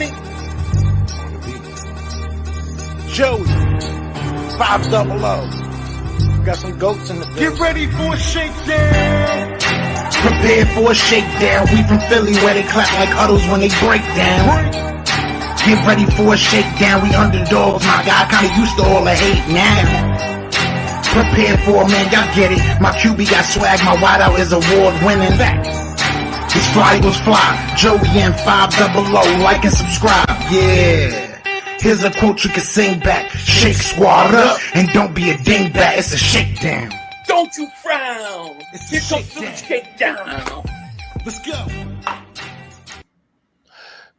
20. Joey, 500. Got some goats in the building. Get ready for a shakedown. Prepare for a shakedown. We from Philly where they clap like huddles when they break down. Get ready for a shakedown. We underdogs, my guy. Kinda used to all the hate now. Prepare for it, man, y'all get it. My QB got swag, my wideout is award winning. His fly Eagles fly, Joey and 500. Like and subscribe, yeah. Here's a quote you can sing back. Shake squad up, and don't be a dingbat. It's a shakedown. Don't you frown. Here comes the shakedown. Let's go.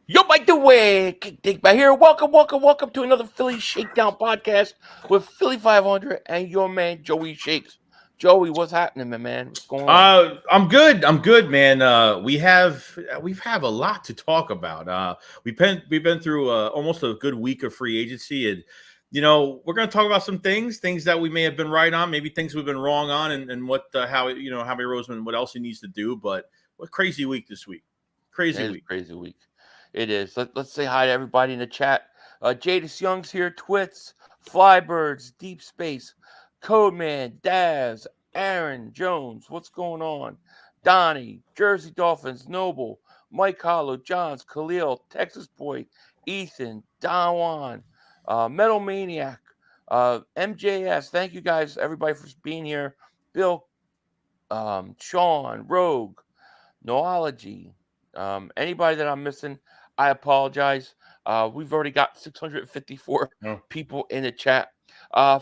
Yo, by the way, Kick back here. Welcome to another Philly Shakedown podcast with Philly 500 and your man Joey Shakes. Joey, what's happening, my man? What's going on? I'm good, man. We have a lot to talk about. We've been through almost a good week of free agency, and we're going to talk about some things that we may have been right on, maybe things we've been wrong on, and what Howie Roseman, what else he needs to do. But what a crazy week this week. Crazy week. It is. Let's say hi to everybody in the chat. Jadis Young's here, Twits, Flybirds, Deep Space, Codeman, Daz, Aaron Jones. What's going on? Donnie, Jersey Dolphins, Noble, Mike Hollow, Johns, Khalil, Texas Boy, Ethan, Don Juan, Metal Maniac, MJS. Thank you guys, everybody, for being here. Bill, Sean, Rogue, Noology. Anybody that I'm missing, I apologize. We've already got 654 people in the chat.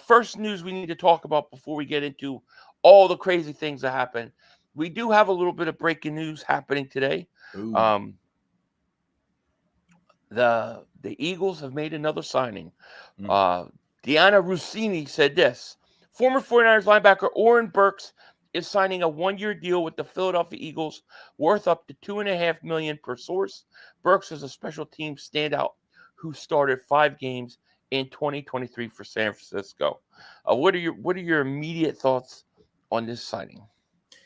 First news we need to talk about before we get into all the crazy things that happen. We do have a little bit of breaking news happening today. The Eagles have made another signing. Deanna Rossini said this. Former 49ers linebacker Orin Burks is signing a one-year deal with the Philadelphia Eagles worth up to $2.5 million per source. Burks is a special team standout who started 5 games in 2023 for San Francisco. What are your immediate thoughts on this signing?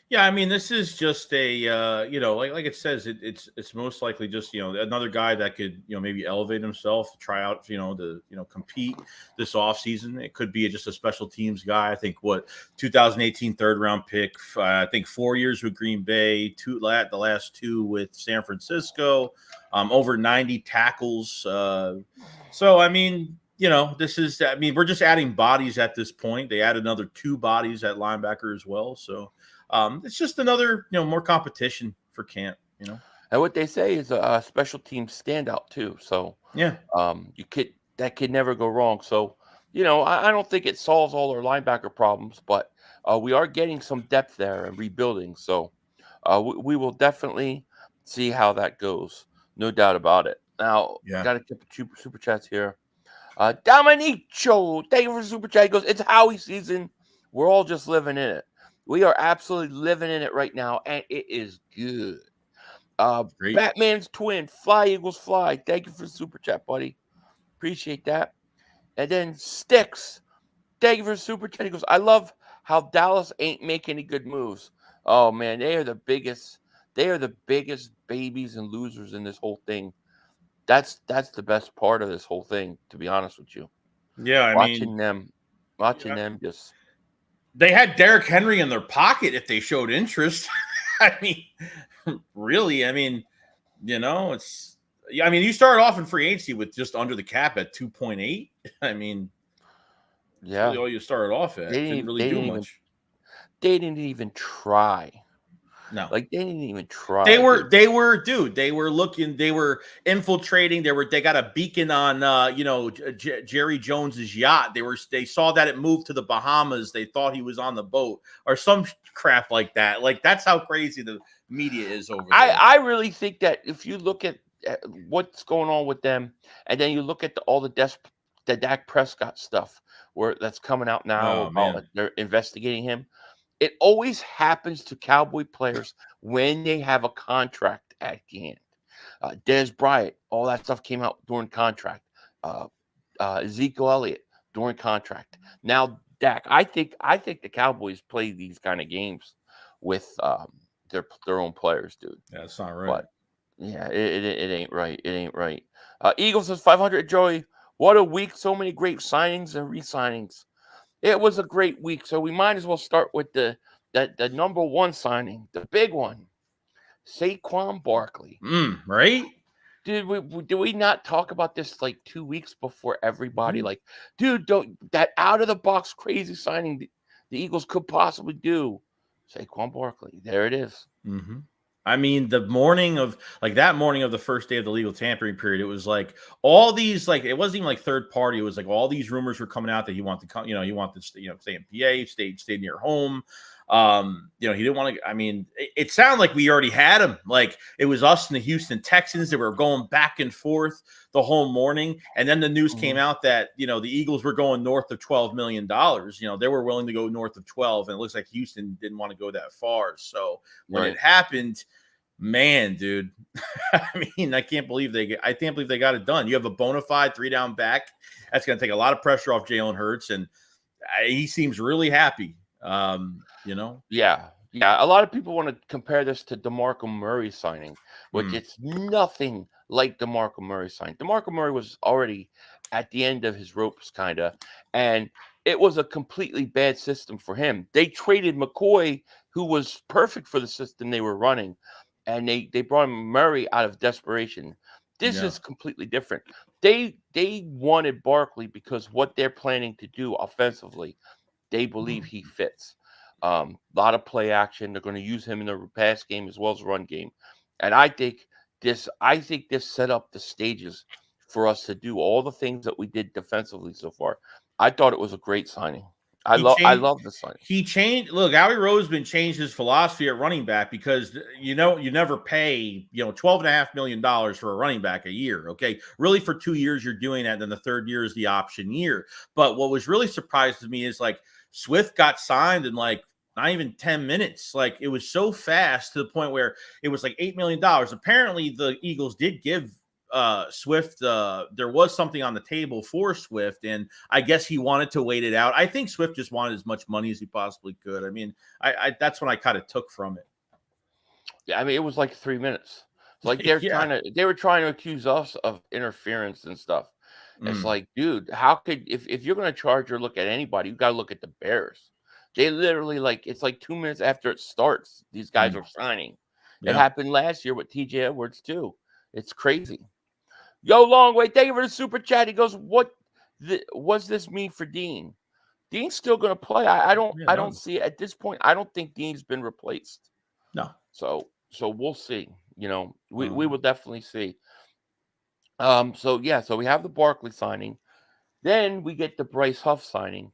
Yeah, I mean, this is just a like it says, it's most likely just another guy that could maybe elevate himself, try out to compete this offseason. It could be just a special teams guy. I think 2018 third round pick. I think 4 years with Green Bay, the last 2 with San Francisco, over 90 tackles. So I mean, this is. I mean, we're just adding bodies at this point. They add another 2 bodies at linebacker as well. So. It's just another, more competition for Camp, And what they say is a special team standout too. So yeah, that could never go wrong. So I don't think it solves all our linebacker problems, but we are getting some depth there and rebuilding. So we will definitely see how that goes, no doubt about it. Now, got a couple super chats here. Dominico, thank you for the super chat. He goes, "It's Howie season. We're all just living in it." We are absolutely living in it right now, and it is good. Batman's twin, Fly Eagles Fly. Thank you for the super chat, buddy. Appreciate that. And then Sticks, thank you for the super chat. He goes, "I love how Dallas ain't making any good moves." Oh man, they are the biggest babies and losers in this whole thing. That's the best part of this whole thing, to be honest with you. Yeah, watching them just. They had Derrick Henry in their pocket if they showed interest. I mean, really, I mean, it's. I mean, you started off in free agency with just under the cap at 2.8. I mean, yeah, really all you started off at. Didn't really do much. They didn't even try. No, they didn't even try. They were looking, they were infiltrating. They got a beacon on, Jerry Jones's yacht. They saw that it moved to the Bahamas. They thought he was on the boat or some crap like that. Like, that's how crazy the media is over there. I really think that if you look at what's going on with them, and then you look at all the Dak Prescott stuff that's coming out now, they're investigating him. It always happens to Cowboy players when they have a contract at hand. Dez Bryant, all that stuff came out during contract. Ezekiel Elliott during contract. Now Dak, I think the Cowboys play these kind of games with their own players, dude. Yeah, that's not right. But Yeah, it ain't right. It ain't right. Eagles is 500. Joey, what a week! So many great signings and re-signings. It was a great week, so we might as well start with the number one signing, the big one, Saquon Barkley. Right? Did we not talk about this like 2 weeks before everybody? Mhm. Like, dude, don't that out of the box crazy signing the Eagles could possibly do. Saquon Barkley. There it is. Mm-hmm. I mean, the morning of that morning of the first day of the legal tampering period, it was like all these, like, it wasn't even like third party. It was like all these rumors were coming out that he wanted to come, he wanted to, stay in PA, stay near home. He didn't want to. I mean, it sounded like we already had him. Like it was us and the Houston Texans that were going back and forth the whole morning. And then the news came out that, the Eagles were going north of $12 million. They were willing to go north of 12. And it looks like Houston didn't want to go that far. So when it happened, man, dude, I mean, I can't believe they got it done. You have a bona fide 3-down back. That's going to take a lot of pressure off Jalen Hurts. And he seems really happy. Yeah. A lot of people want to compare this to DeMarco Murray signing, which it's nothing like DeMarco Murray signing. DeMarco Murray was already at the end of his ropes, kind of, and it was a completely bad system for him. They traded McCoy, who was perfect for the system they were running, and they brought Murray out of desperation. This is completely different. They wanted Barkley because what they're planning to do offensively, they believe he fits. A lot of play action. They're going to use him in the pass game as well as run game. And I think this set up the stages for us to do all the things that we did defensively so far. I thought it was a great signing. I love the signing. He changed. Look, Howie Roseman changed his philosophy at running back because you never pay $12.5 million for a running back a year. Okay, really for 2 years you're doing that, and then the third year is the option year. But what was really surprised to me is like Swift got signed in like not even 10 minutes. Like it was so fast to the point where it was like $8 million. Apparently the Eagles did give Swift, there was something on the table for Swift, and I guess he wanted to wait it out. I think Swift just wanted as much money as he possibly could. I mean, I that's what I kind of took from it. Yeah, I mean, it was like 3 minutes. Like they were trying to accuse us of interference and stuff. It's like, dude, how could if you're going to charge or look at anybody, you got to look at the Bears. They literally it's like 2 minutes after it starts, these guys are signing. Yeah. It happened last year with TJ Edwards too. It's crazy. Yo, long way. Thank you for the super chat. He goes, what's this mean for Dean? Dean's still going to play. I don't see it at this point. I don't think Dean's been replaced. No. So we'll see. We will definitely see. So we have the Barkley signing. Then we get the Bryce Huff signing.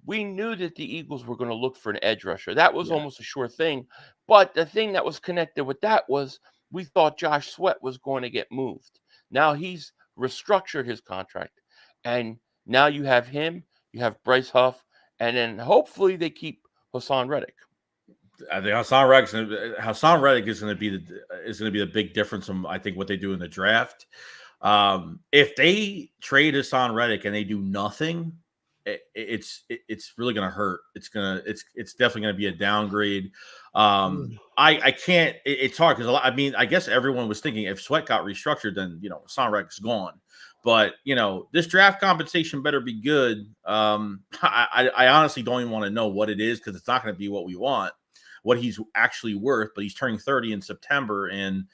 We knew that the Eagles were going to look for an edge rusher. That was almost a sure thing. But the thing that was connected with that was we thought Josh Sweat was going to get moved. Now he's restructured his contract. And now you have him, you have Bryce Huff, and then hopefully they keep Haason Reddick. I think Haason Reddick is going to be the big difference from I think what they do in the draft. If they trade Haason Reddick and they do nothing, it's really going to hurt. It's definitely going to be a downgrade. I can't. It's hard because I guess everyone was thinking if Sweat got restructured, then Haason Reddick's gone. But this draft compensation better be good. I honestly don't even want to know what it is because it's not going to be what we want, what he's actually worth. But he's turning 30 in September, and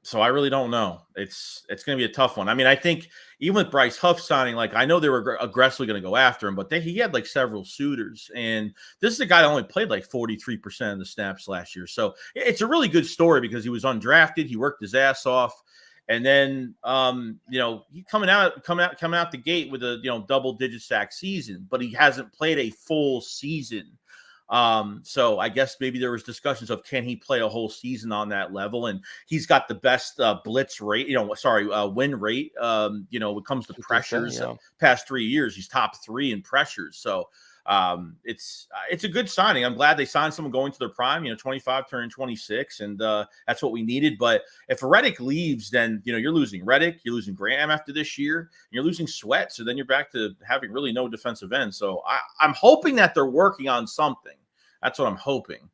so I really don't know. It's going to be a tough one. I mean, I think even with Bryce Huff signing, like I know they were aggressively going to go after him, but he had like several suitors, and this is a guy that only played like 43% of the snaps last year. So it's a really good story because he was undrafted, he worked his ass off, and then he coming out the gate with a double-digit sack season, but he hasn't played a full season. So I guess maybe there was discussions of can he play a whole season on that level, and he's got the best blitz rate, win rate. When it comes to pressures, past 3 years he's top 3 in pressures. So it's a good signing. I'm glad they signed someone going to their prime, 25 turning 26, and that's what we needed. But if Reddick leaves, then you're losing Reddick, you're losing Graham after this year, and you're losing Sweat. So then you're back to having really no defensive end. So I'm hoping that they're working on something. That's what I'm hoping.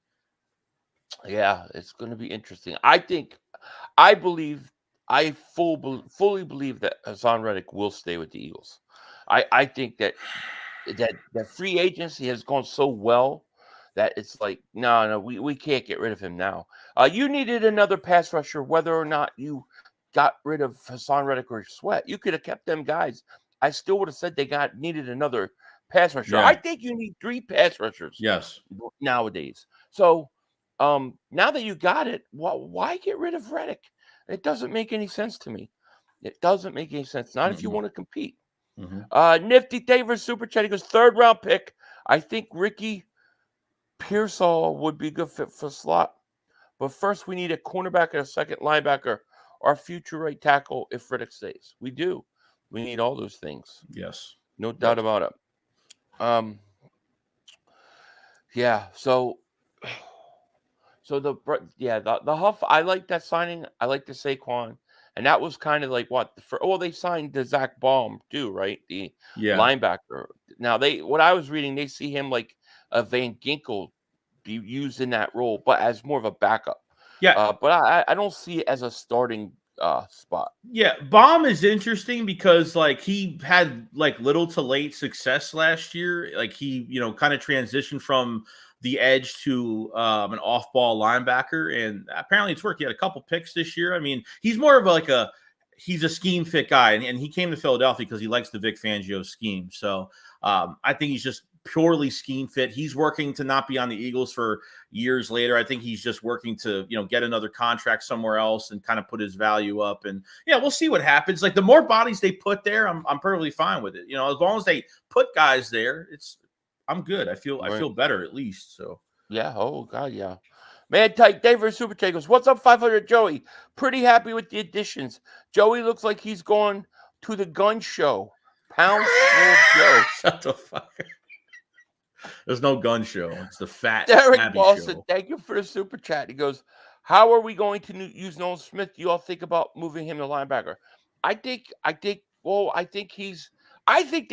Yeah, it's going to be interesting. I believe, fully believe that Hassan Reddick will stay with the Eagles. I think that free agency has gone so well that it's like, no, we can't get rid of him now. You needed another pass rusher, whether or not you got rid of Hassan Reddick or Sweat. You could have kept them guys. I still would have said they needed another pass rusher. Yeah. I think you need 3 pass rushers Yes. nowadays. So now that you got it, why get rid of Reddick? It doesn't make any sense to me. It doesn't make any sense. Not if you want to compete. Nifty Davis Super Chat. He goes, 3rd round pick. I think Ricky Pearsall would be a good fit for slot. But first, we need a cornerback and a second linebacker. Our future right tackle if Reddick stays. We do. We need all those things. Yes. No doubt about it. Yeah. So the Huff, I like that signing. I like the Saquon. And that was kind of like they signed the Zack Baun too, right? The linebacker. Now what I was reading, they see him like a Van Ginkel be used in that role, but as more of a backup. Yeah. But I don't see it as a starting spot. Yeah, Baum is interesting because like he had like little to late success last year. Like he, kind of transitioned from the edge to an off-ball linebacker, and apparently it's worked. He had a couple picks this year. I mean, he's more of he's a scheme fit guy, and he came to Philadelphia because he likes the Vic Fangio scheme. So I think he's just purely scheme fit. He's working to not be on the Eagles for years later. I think he's just working to, get another contract somewhere else and kind of put his value up. And yeah, we'll see what happens. Like the more bodies they put there, I'm perfectly fine with it. As long as they put guys there, I'm good. I feel better at least. So yeah. Oh God, yeah. Man, tight David Super Chat goes, what's up, 500 Joey? Pretty happy with the additions. Joey looks like he's going to the gun show. Pound Swole Joe. Shut the fuck up. There's no gun show. It's the fat Derek Boston, show. thank you for the super chat. He goes, how are we going to use Nolan Smith? Do you all think about moving him to linebacker? I think they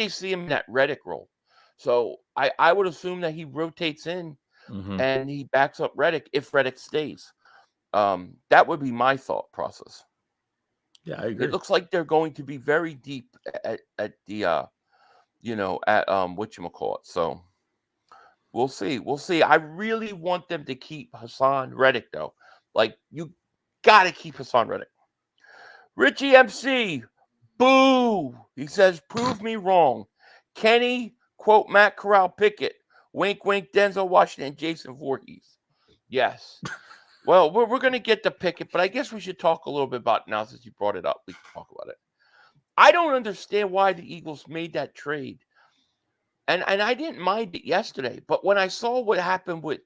see him in that Reddick role. So I would assume that he rotates in and he backs up Reddick if Reddick stays. That would be my thought process. Yeah, I agree. It looks like they're going to be very deep at the whatchamacallit. So we'll see. I really want them to keep Hassan Reddick, though. Like, you got to keep Hassan Reddick. Richie MC, boo. He says, prove me wrong. Kenny, quote, Matt Corral Pickett. Wink, wink, Denzel Washington, Jason Voorhees. Yes. Well, we're going to get to Pickett, but I guess we should talk a little bit about it now since you brought it up. We can talk about it. I don't understand why the Eagles made that trade. And I didn't mind it yesterday, but when I saw what happened with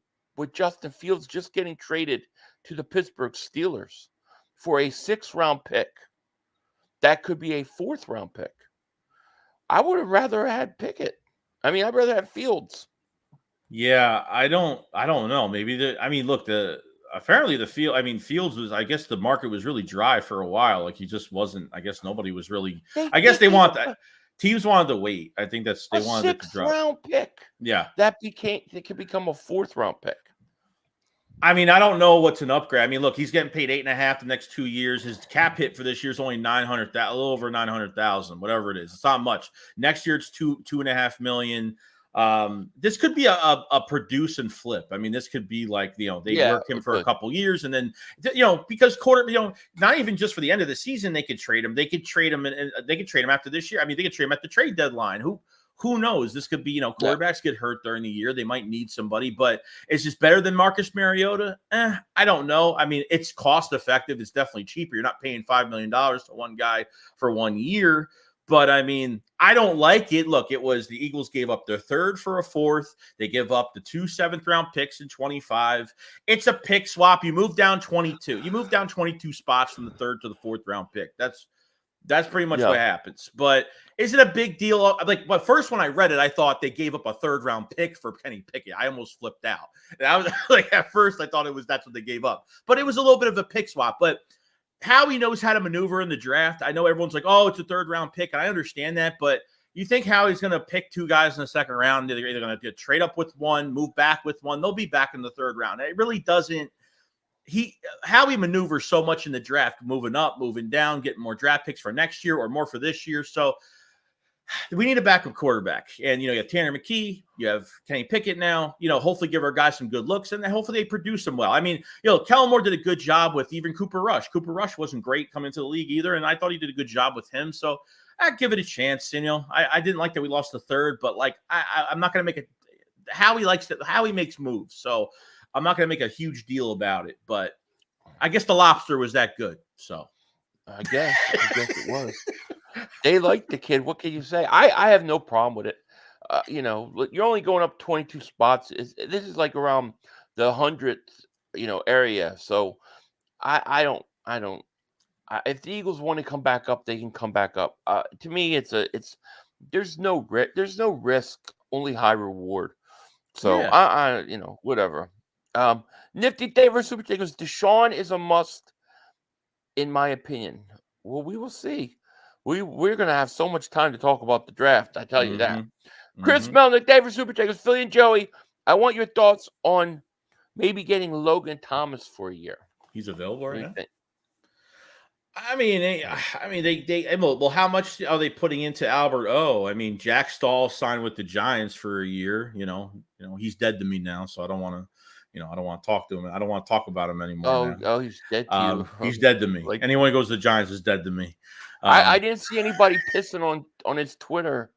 Justin Fields just getting traded to the Pittsburgh Steelers for a 6th-round pick, that could be a 4th-round pick. I would have rather had Pickett. I mean, I'd rather have Fields. Yeah, I don't know. Maybe apparently the field. I mean, Fields was. I guess the market was really dry for a while. Like he just wasn't. I guess nobody was really. They want that. Teams wanted to wait. I think they wanted it to drop. 6th-round pick. Yeah, it could become a 4th-round pick. I mean, I don't know what's an upgrade. I mean, look, he's getting paid $8.5 the next 2 years. His cap hit for this year is only $900,000, a little over $900,000, whatever it is. It's not much. Next year it's $2.5 million. This could be a produce and flip. I mean, this could be like, they work him for a couple years and then, because not even just for the end of the season, they could trade him. They could trade him and they could trade him after this year. I mean, they could trade him at the trade deadline. Who knows? This could be, quarterbacks get hurt during the year. They might need somebody, but is this better than Marcus Mariota? I don't know. I mean, it's cost effective. It's definitely cheaper. You're not paying $5 million to one guy for 1 year. But I mean, I don't like it. Look, it was the Eagles gave up their 3rd for a 4th. They give up the 2 7th-round picks in 25. It's a pick swap. You move down 22. You move down 22 spots from the 3rd to the 4th-round pick. That's pretty much what happens. But is it a big deal? But first when I read it, I thought they gave up a 3rd-round pick for Kenny Pickett. I almost flipped out. And I was like, at first I thought that's what they gave up. But it was a little bit of a pick swap. But Howie knows how to maneuver in the draft. I know everyone's like, oh, it's a 3rd-round pick. And I understand that. But you think Howie's going to pick 2 guys in the 2nd round? They're either going to trade up with one, move back with one. They'll be back in the 3rd round. It really doesn't how he maneuvers so much in the draft, moving up, moving down, getting more draft picks for next year or more for this year. So we need a backup quarterback. And, you have Tanner McKee, you have Kenny Pickett now, hopefully give our guys some good looks, and then hopefully they produce them well. I mean, Kellen Moore did a good job with even Cooper Rush. Cooper Rush wasn't great coming into the league either, and I thought he did a good job with him. So I'd give it a chance. I didn't like that we lost the third, but I'm not going to make it how he makes moves. So I'm not going to make a huge deal about it, but I guess the lobster was that good. So I guess it was. They like the kid. What can you say? I have no problem with it. You're only going up 22 spots. This is like around the 100th, area. So I don't. If the Eagles want to come back up, they can come back up. To me, there's no risk, only high reward. So I whatever. Nifty David Super Chat goes, Deshaun is a must, in my opinion. Well, we will see. We're going to have so much time to talk about the draft. I tell you that. Chris Melnick, David Super Chat goes, Philly and Joey, I want your thoughts on maybe getting Logan Thomas for a year. He's available right now. Well, how much are they putting into Albert O? I mean, Jack Stahl signed with the Giants for a year. He's dead to me now, so I don't want to. I don't want to talk to him. I don't want to talk about him anymore. Oh, he's dead to you. He's dead to me. Anyone who goes to the Giants is dead to me. I didn't see anybody pissing on his Twitter.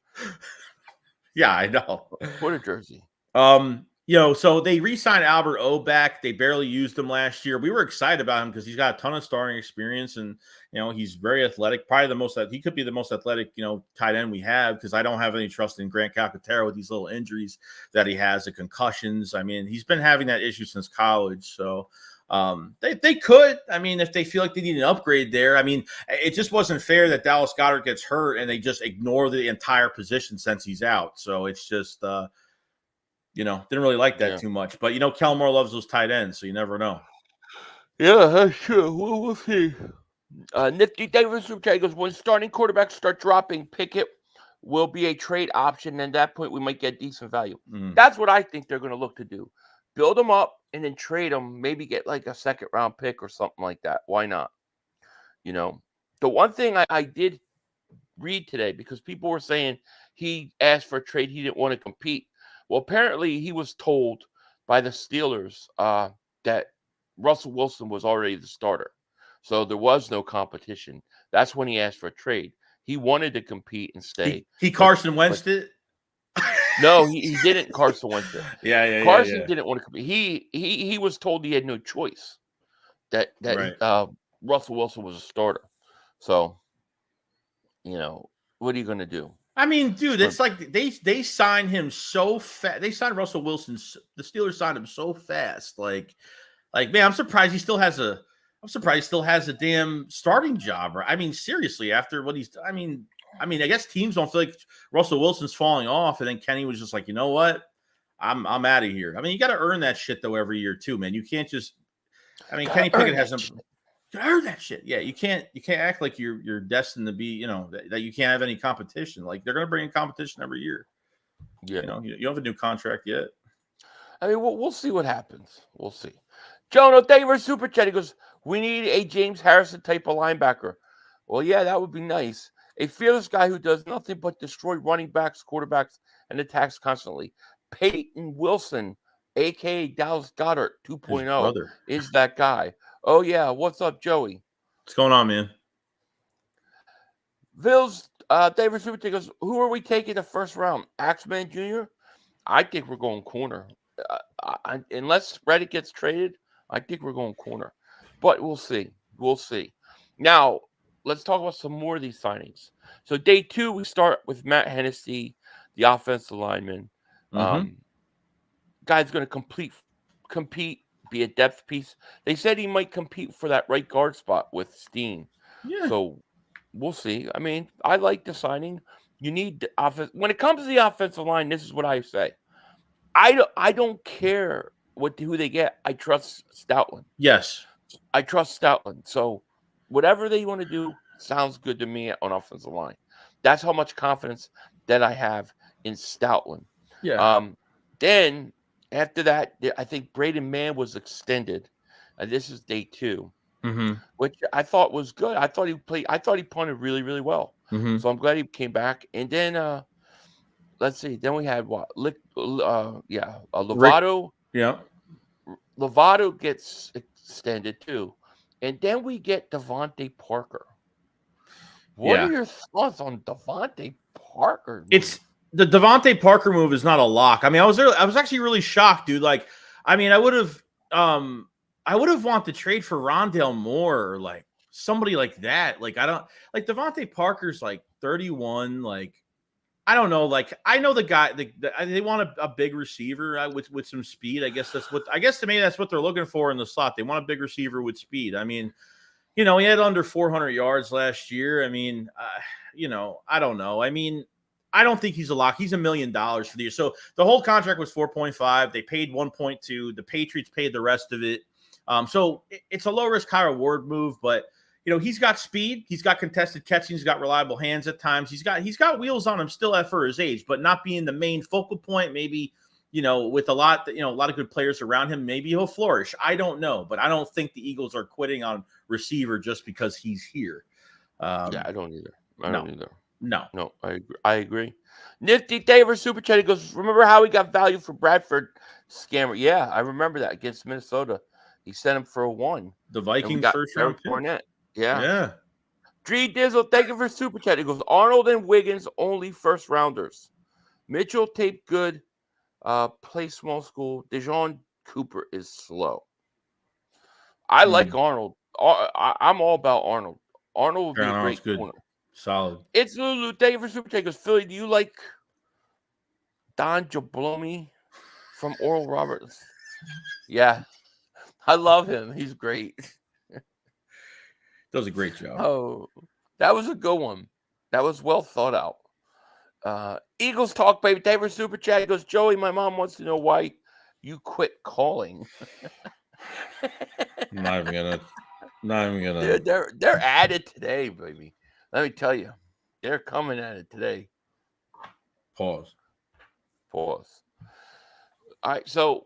Yeah, I know. Twitter jersey. So they re-signed Albert O back. They barely used him last year. We were excited about him because he's got a ton of starting experience, and he's very athletic. He could be the most athletic tight end we have, because I don't have any trust in Grant Calcaterra with these little injuries that he has, the concussions. I mean, he's been having that issue since college. So they could. I mean, if they feel like they need an upgrade there. I mean, it just wasn't fair that Dallas Goedert gets hurt and they just ignore the entire position since he's out. So it's just didn't really like that too much. But Kellen Moore loves those tight ends, so you never know. Yeah, that's true. We'll see. Nifty Davis goes, when starting quarterbacks start dropping, Pickett will be a trade option, and at that point we might get decent value. That's what I think they're going to look to do. Build them up and then trade them, maybe get like a second-round pick or something like that. Why not? The one thing I did read today, because people were saying he asked for a trade, he didn't want to compete. Well, apparently he was told by the Steelers that Russell Wilson was already the starter. So there was no competition. That's when he asked for a trade. He wanted to compete and stay. He Carson Wentz'd it? No, he didn't Carson Wentz it. Yeah. Carson didn't want to compete. He was told he had no choice. That Russell Wilson was a starter. So, what are you going to do? I mean, dude, it's like they signed him so fast. They signed Russell Wilson. The Steelers signed him so fast. Like, man, I'm surprised he still has a damn starting job. I mean, seriously, after what he's. I mean, I guess teams don't feel like Russell Wilson's falling off, and then Kenny was just like, you know what, I'm out of here. I mean, you got to earn that shit though every year too, man. You can't just. I mean, Kenny Pickett hasn't. You earn that shit. Yeah, you can't act like you're destined to be, that you can't have any competition. Like, they're going to bring in competition every year. Yeah, you don't have a new contract yet. I mean, we'll see what happens. We'll see. Jonah Davis Super Chat, he goes, we need a James Harrison type of linebacker. Well, yeah, that would be nice. A fearless guy who does nothing but destroy running backs, quarterbacks, and attacks constantly. Peyton Wilson, a.k.a. Dallas Goedert 2.0, is that guy. Oh, yeah. What's up, Joey? What's going on, man? Vils, David Super Chat goes, who are we taking the first round? Axeman Jr.? I think we're going corner. Unless Reddick gets traded, I think we're going corner. But we'll see. We'll see. Now, let's talk about some more of these signings. So day 2, we start with Matt Hennessy, the offensive lineman. Guy's going to compete, be a depth piece. They said he might compete for that right guard spot with Steen. Yeah. So we'll see. I mean, I like the signing. You need the offense. When it comes to the offensive line, this is what I say. I don't care who they get. I trust Stoutland. Yes. I trust Stoutland. So whatever they want to do sounds good to me on offensive line. That's how much confidence that I have in Stoutland. Yeah. Then after that, I think Braden Mann was extended. and this is day 2, Mm-hmm. which I thought was good. I thought he punted really, really well. Mm-hmm. So I'm glad he came back. And then let's see. Then we had what? Rick. Lovato. Yeah. Lovato gets extended too, and then we get Devante Parker. What are your thoughts on Devante Parker? It's the Devante Parker move is not a lock. I mean, I was actually really shocked, dude. Like, I mean, I would have wanted to trade for Rondale Moore or like somebody like that. Like, I don't like Devante Parker's like 31. Like, I don't know. Like, I know the guy. They want a big receiver with some speed. I guess to me that's what they're looking for in the slot. They want a big receiver with speed. I mean, he had under 400 yards last year. I mean, I don't know. I mean, I don't think he's a lock. He's $1 million for the year. So the whole contract was 4.5. They paid 1.2. The Patriots paid the rest of it. So it's a low risk, high reward move, but he's got speed. He's got contested catching. He's got reliable hands at times. He's got wheels on him still for his age, but not being the main focal point. Maybe, with a lot of good players around him, maybe he'll flourish. I don't know, but I don't think the Eagles are quitting on receiver just because he's here. Yeah, I don't either. I don't either. No, I agree. Nifty David Super Chat, he goes, remember how he got value for Bradford scammer? Yeah, I remember that against Minnesota. He sent him for a 1. The Vikings first round pick. Fournette. Yeah. Yeah. Dizzle, thank you for Super Chat. He goes, Arnold and Wiggins only first rounders. Mitchell tape good. Play small school. Dejon Cooper is slow. I like Arnold. I'm all about Arnold. Arnold would be a great corner. Solid. It's Lulu. Thank you for Super Chat. He goes, Philly, do you like Don Jablomi from Oral Roberts? Yeah. I love him. He's great. Does a great job. Oh, that was a good one. That was well thought out. Eagles talk, baby. David Super Chat. He goes, Joey, my mom wants to know why you quit calling. Not even gonna. They're at it today, baby. Let me tell you, they're coming at it today. Pause. All right, so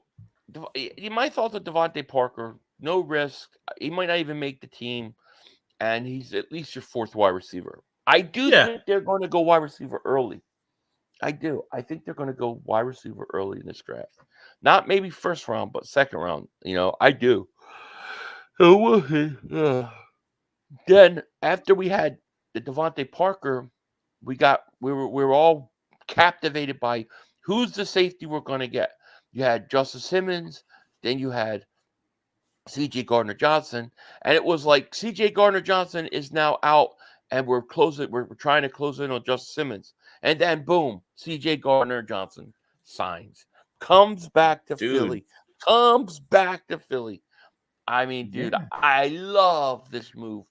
my thoughts on Devante Parker, no risk. He might not even make the team, and he's at least your 4th wide receiver. I do think they're going to go wide receiver early. I do. I think they're going to go wide receiver early in this draft. Not maybe first round, but second round. I do. Then after we had the Devante Parker, we were all captivated by who's the safety we're going to get. You had Justice Simmons, then you had C.J. Gardner-Johnson, and it was like C.J. Gardner-Johnson is now out, and we're trying to close in on Justice Simmons, and then boom, C.J. Gardner-Johnson signs, comes back to Philly. I mean, dude, I love this move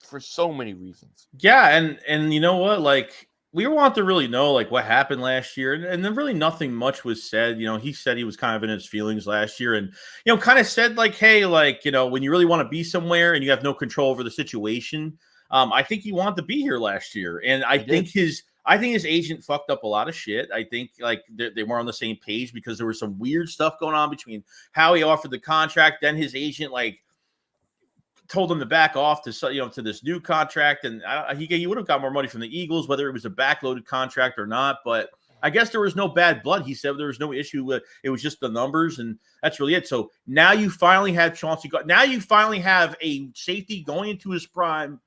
for so many reasons. Yeah, and you know what? Like, we want to really know like what happened last year, and then really nothing much was said. He said he was kind of in his feelings last year, and kind of said like, hey, like when you really want to be somewhere and you have no control over the situation. I think he wanted to be here last year, and I think his agent fucked up a lot of shit. I think like they weren't on the same page because there was some weird stuff going on between how he offered the contract, then his agent like told him to back off to to this new contract, and he would have got more money from the Eagles, whether it was a backloaded contract or not. But I guess there was no bad blood. He said there was no issue with it. Was just the numbers, and that's really it. So now you finally have Chauncey. Now you finally have a safety going into his prime,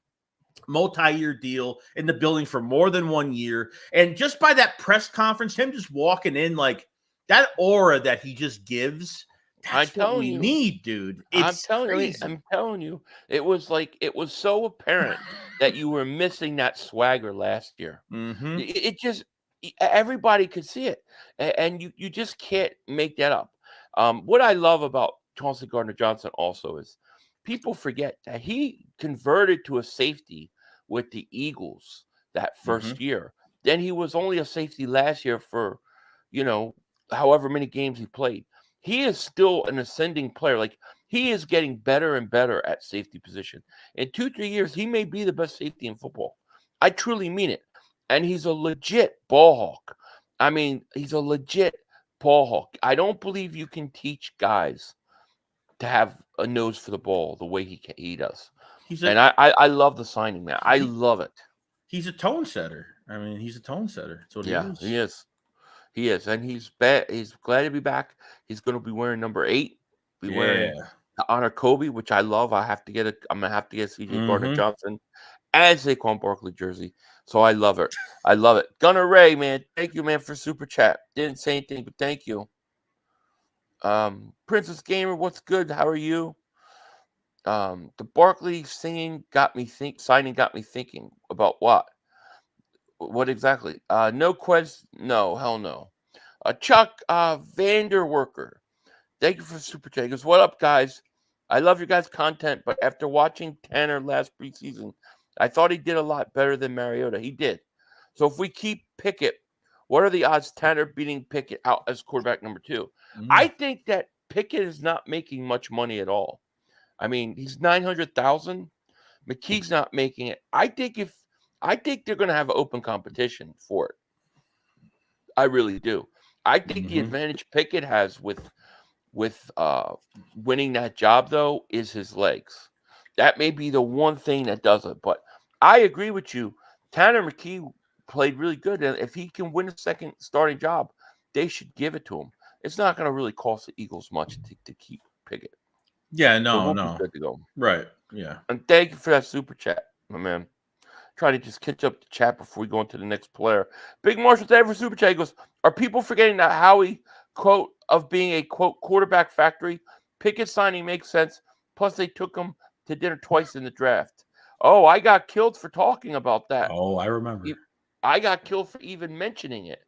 multi-year deal in the building for more than 1 year. And just by that press conference, him just walking in, like that aura that he just gives. That's what we need, dude. I'm telling you, it was so apparent that you were missing that swagger last year. Mm-hmm. It just everybody could see it, and you just can't make that up. What I love about Chauncey Gardner-Johnson also is people forget that he converted to a safety with the Eagles that first year. Then he was only a safety last year for, however many games he played. He is still an ascending player. Like, he is getting better and better at safety position. In 2-3 years, he may be the best safety in football. I truly mean it. And he's a legit ball hawk. I mean, he's a legit ball hawk. I don't believe you can teach guys to have a nose for the ball the way he does. And I love the signing, man. I love it. He's a tone setter. I mean, he's a tone setter. That's what he is. He is. He is, and he's glad to be back. He's going to be wearing number 8. Wearing the honor Kobe, which I love. I'm gonna have to get CJ Gardner-Johnson and Saquon Barkley jersey. So I love it. I love it. Gunnar Ray, man, thank you, man, for super chat. Didn't say anything, but thank you. Princess Gamer, what's good? How are you? The Barkley signing got me thinking about what? What exactly? No quest. No, hell no. Chuck Vanderworker. Thank you for the super chat. He goes, what up, guys? I love your guys' content, but after watching Tanner last preseason, I thought he did a lot better than Mariota. He did. So if we keep Pickett, what are the odds Tanner beating Pickett out as quarterback number 2? I think that Pickett is not making much money at all. I mean, he's $900,000. McKee's not making it. I think they're going to have open competition for it. I really do. I think the advantage Pickett has with winning that job, though, is his legs. That may be the one thing that does it. But I agree with you. Tanner McKee played really good. And if he can win a second starting job, they should give it to him. It's not going to really cost the Eagles much to keep Pickett. Yeah, So we'll be good to go. Right, yeah. And thank you for that super chat, my man. Try to just catch up the chat before we go into the next player. Big Marshall, thank you for super chat. He goes, are people forgetting that Howie quote of being a quote quarterback factory? Pickett signing makes sense. Plus, they took him to dinner twice in the draft. Oh, I got killed for talking about that. Oh, I remember. I got killed for even mentioning it.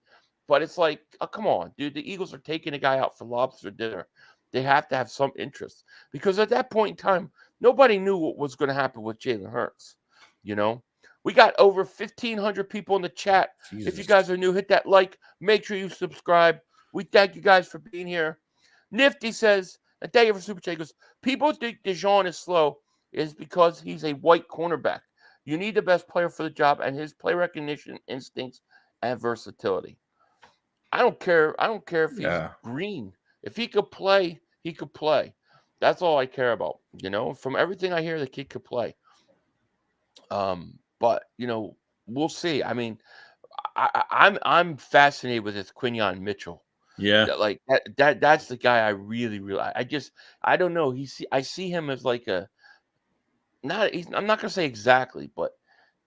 But it's like, oh, come on, dude. The Eagles are taking a guy out for lobster dinner. They have to have some interest. Because at that point in time, nobody knew what was going to happen with Jalen Hurts. You know? We got over 1,500 people in the chat. Jesus. If you guys are new, hit that like. Make sure you subscribe. We thank you guys for being here. Nifty says, and thank you for super chat. He goes, people think Dijon is slow is because he's a white cornerback. You need the best player for the job and his play recognition, instincts, and versatility. I don't care. I don't care if he's green. If he could play, he could play. That's all I care about. You know, from everything I hear, the kid could play. But you know, we'll see. I mean, I'm fascinated with this Quinyon Mitchell. Yeah, that's the guy I really I don't know. I see him as like I'm not gonna say exactly, but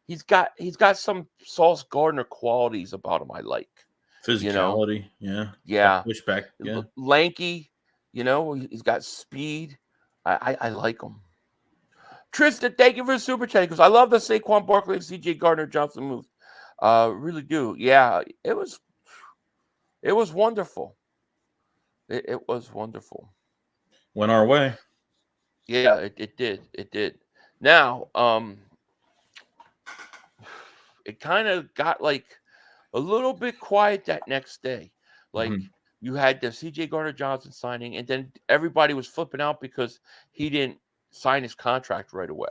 he's got some Sauce Gardner qualities about him I like. Physicality, yeah. Pushback, lanky, you know, he's got speed. I like him. Tristan, thank you for the super chat because I love the Saquon Barkley and CJ Gardner-Johnson move. Really do. Yeah, it was wonderful. It was wonderful. Went our way. Yeah, it did. It did. Now, it kind of got like a little bit quiet that next day. Like you had the CJ Gardner-Johnson signing, and then everybody was flipping out because he didn't sign his contract right away.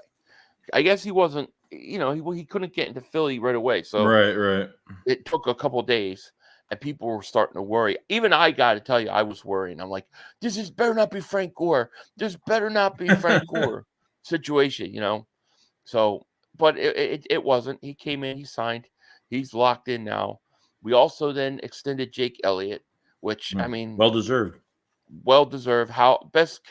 I guess he wasn't, you know, he couldn't get into Philly right away. So right. It took a couple of days, and people were starting to worry. Even I got to tell you, I was worrying. I'm like, this better not be Frank Gore. This better not be Frank Gore situation, you know. So, but it wasn't. He came in, he signed. He's locked in now. We also then extended Jake Elliott, which, I mean, well deserved. Best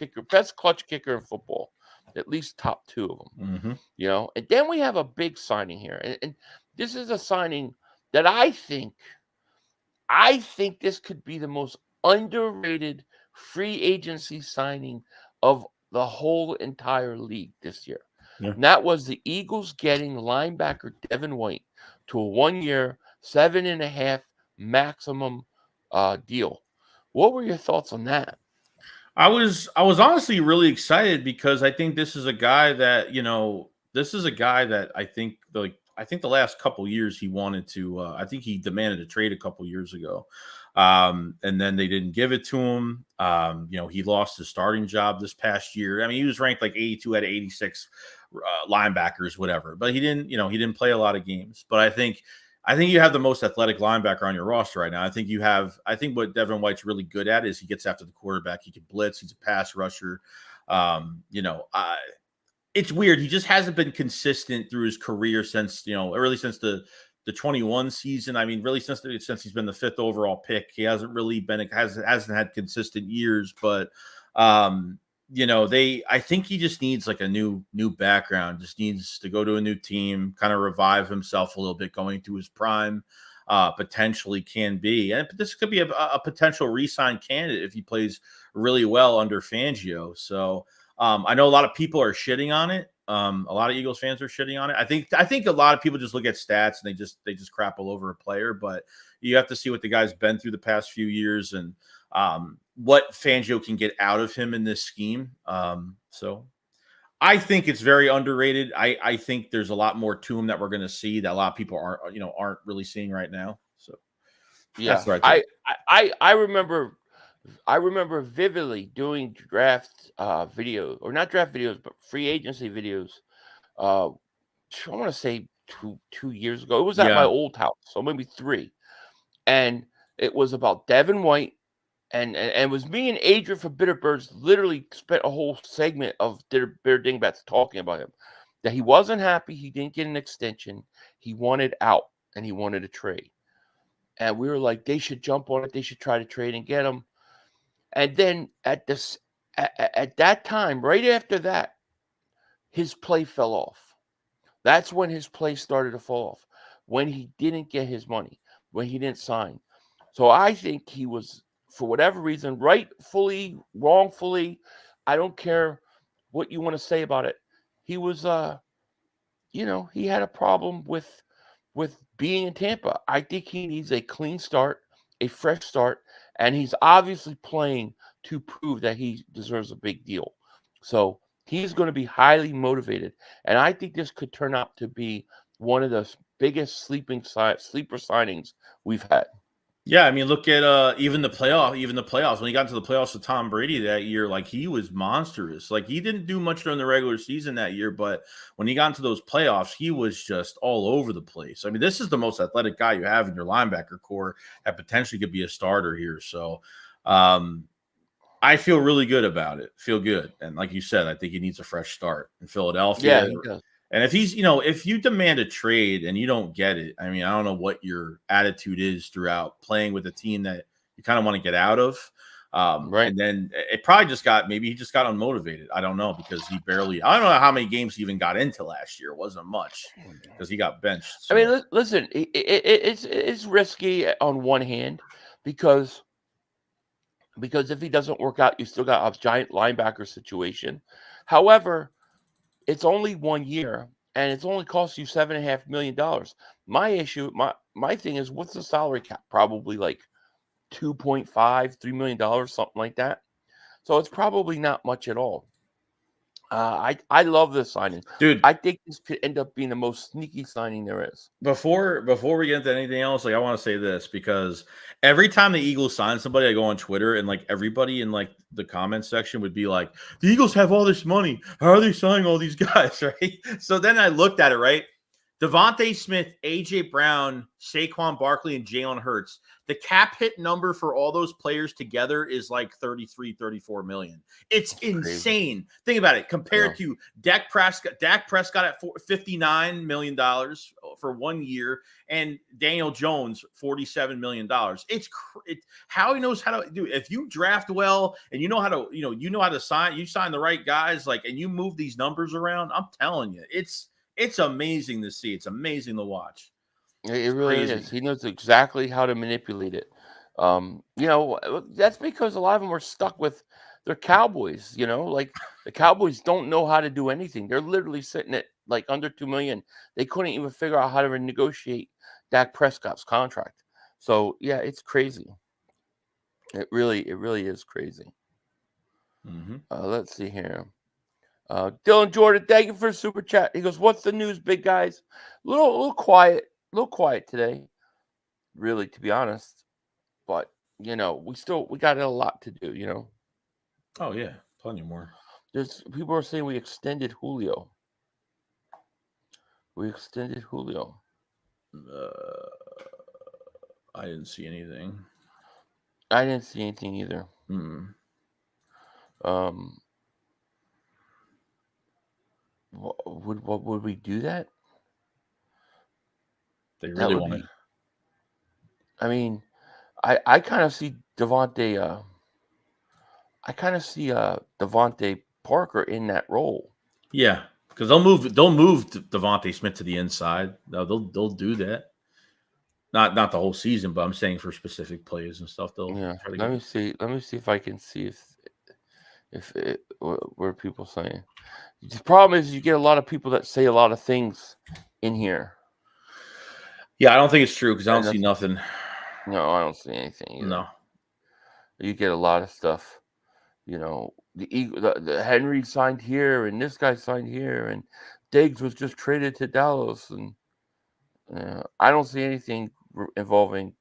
clutch kicker in football, at least top 2 of them. You know, and then we have a big signing here, and this is a signing that I think this could be the most underrated free agency signing of the whole entire league this year. Yeah. And that was the Eagles getting linebacker Devin White to a 1-year, $7.5 maximum deal. What were your thoughts on that? I was honestly really excited because I think this is a guy that, you know, I think the last couple years he wanted to, I think he demanded a trade a couple years ago. And then they didn't give it to him. You know, he lost his starting job this past year. I mean, he was ranked like 82 out of 86 linebackers, whatever, but he didn't play a lot of games. But I think you have the most athletic linebacker on your roster right now. I think what Devin White's really good at is he gets after the quarterback. He can blitz. He's a pass rusher. It's weird. He just hasn't been consistent through his career since, really since the 21 season. I mean, really since he's been the 5th overall pick, he hasn't really been hasn't had consistent years. But I think he just needs like a new background. Just needs to go to a new team, kind of revive himself a little bit, going through his prime. Potentially can be, and this could be a potential re-sign candidate if he plays really well under Fangio. So I know a lot of people are shitting on it. A lot of Eagles fans are shitting on it. I think a lot of people just look at stats and they just crap all over a player, but you have to see what the guy's been through the past few years and what Fangio can get out of him in this scheme. So I think it's very underrated. I think there's a lot more to him that we're going to see that a lot of people aren't really seeing right now. So yeah, that's what I think. I remember vividly doing draft videos, or not draft videos, but free agency videos. I want to say two years ago. It was at my old house, so maybe 3, and it was about Devin White. And it was me and Adrian from Bitterbirds literally spent a whole segment of Bitter Dingbats talking about him. That he wasn't happy. He didn't get an extension. He wanted out, and he wanted a trade. And we were like, they should jump on it. They should try to trade and get him. And then at that time, right after that, his play fell off. That's when his play started to fall off. When he didn't get his money. When he didn't sign. So I think he was, for whatever reason, rightfully, wrongfully, I don't care what you want to say about it. He was, he had a problem with being in Tampa. I think he needs a clean start, a fresh start, and he's obviously playing to prove that he deserves a big deal. So he's going to be highly motivated, and I think this could turn out to be one of the biggest sleeper signings we've had. Yeah, I mean, look at even the playoffs. When he got into the playoffs with Tom Brady that year, like he was monstrous. Like he didn't do much during the regular season that year, but when he got into those playoffs, he was just all over the place. I mean, this is the most athletic guy you have in your linebacker core that potentially could be a starter here. So I feel really good about it. Feel good. And like you said, I think he needs a fresh start in Philadelphia. Yeah, he does. And if you demand a trade and you don't get it, I mean, I don't know what your attitude is throughout playing with a team that you kind of want to get out of. Right. And then it probably maybe he just got unmotivated. I don't know, because I don't know how many games he even got into last year. It wasn't much because he got benched. So. I mean, listen, it's risky on one hand because if he doesn't work out, you still got a giant linebacker situation. However, it's only 1 year, and it's only cost you $7.5 million. My thing is, what's the salary cap? Probably like $2.5-3 million, something like that. So it's probably not much at all. I love this signing, dude. I think this could end up being the most sneaky signing there is. Before we get into anything else, like I want to say this, because every time the Eagles sign somebody, I go on Twitter and like everybody in like the comment section would be like, the Eagles have all this money. How are they signing all these guys? Right. So then I looked at it, right? Devante Smith, AJ Brown, Saquon Barkley, and Jalen Hurts. The cap hit number for all those players together is like 34 million. It's insane. Think about it. Compared to Dak Prescott at $59 million for 1 year, and Daniel Jones, $47 million. It's how he knows how to do it. If you draft well and you know how to sign, you sign the right guys, like, and you move these numbers around, I'm telling you, it's amazing to see. It's amazing to watch. It really is. He knows exactly how to manipulate it. That's because a lot of them are stuck with their Cowboys. Like the Cowboys don't know how to do anything. They're literally sitting at like under $2 million. They couldn't even figure out how to renegotiate Dak Prescott's contract. So yeah, it's crazy. It really is crazy. Mm-hmm. Let's see here. Dylan Jordan, thank you for the super chat. He goes, "What's the news, big guys? A little quiet today, really, to be honest. But we got a lot to do. Oh yeah, plenty more. There's people are saying we extended Julio. I didn't see anything. I didn't see anything either. would we do that? They That really would want be. I mean, I kind of see Devante. I kind of see Devante Parker in that role. Yeah, because they'll move Devante Smith to the inside. They'll do that. Not the whole season, but I'm saying for specific plays and stuff. They'll try to Let get. me see. Let me see if I can see where people saying. The problem is you get a lot of people that say a lot of things in here. Yeah, I don't think it's true because I don't see nothing. No, I don't see anything either. No. You get a lot of stuff. The Henry signed here, and this guy signed here, and Diggs was just traded to Dallas, and I don't see anything involving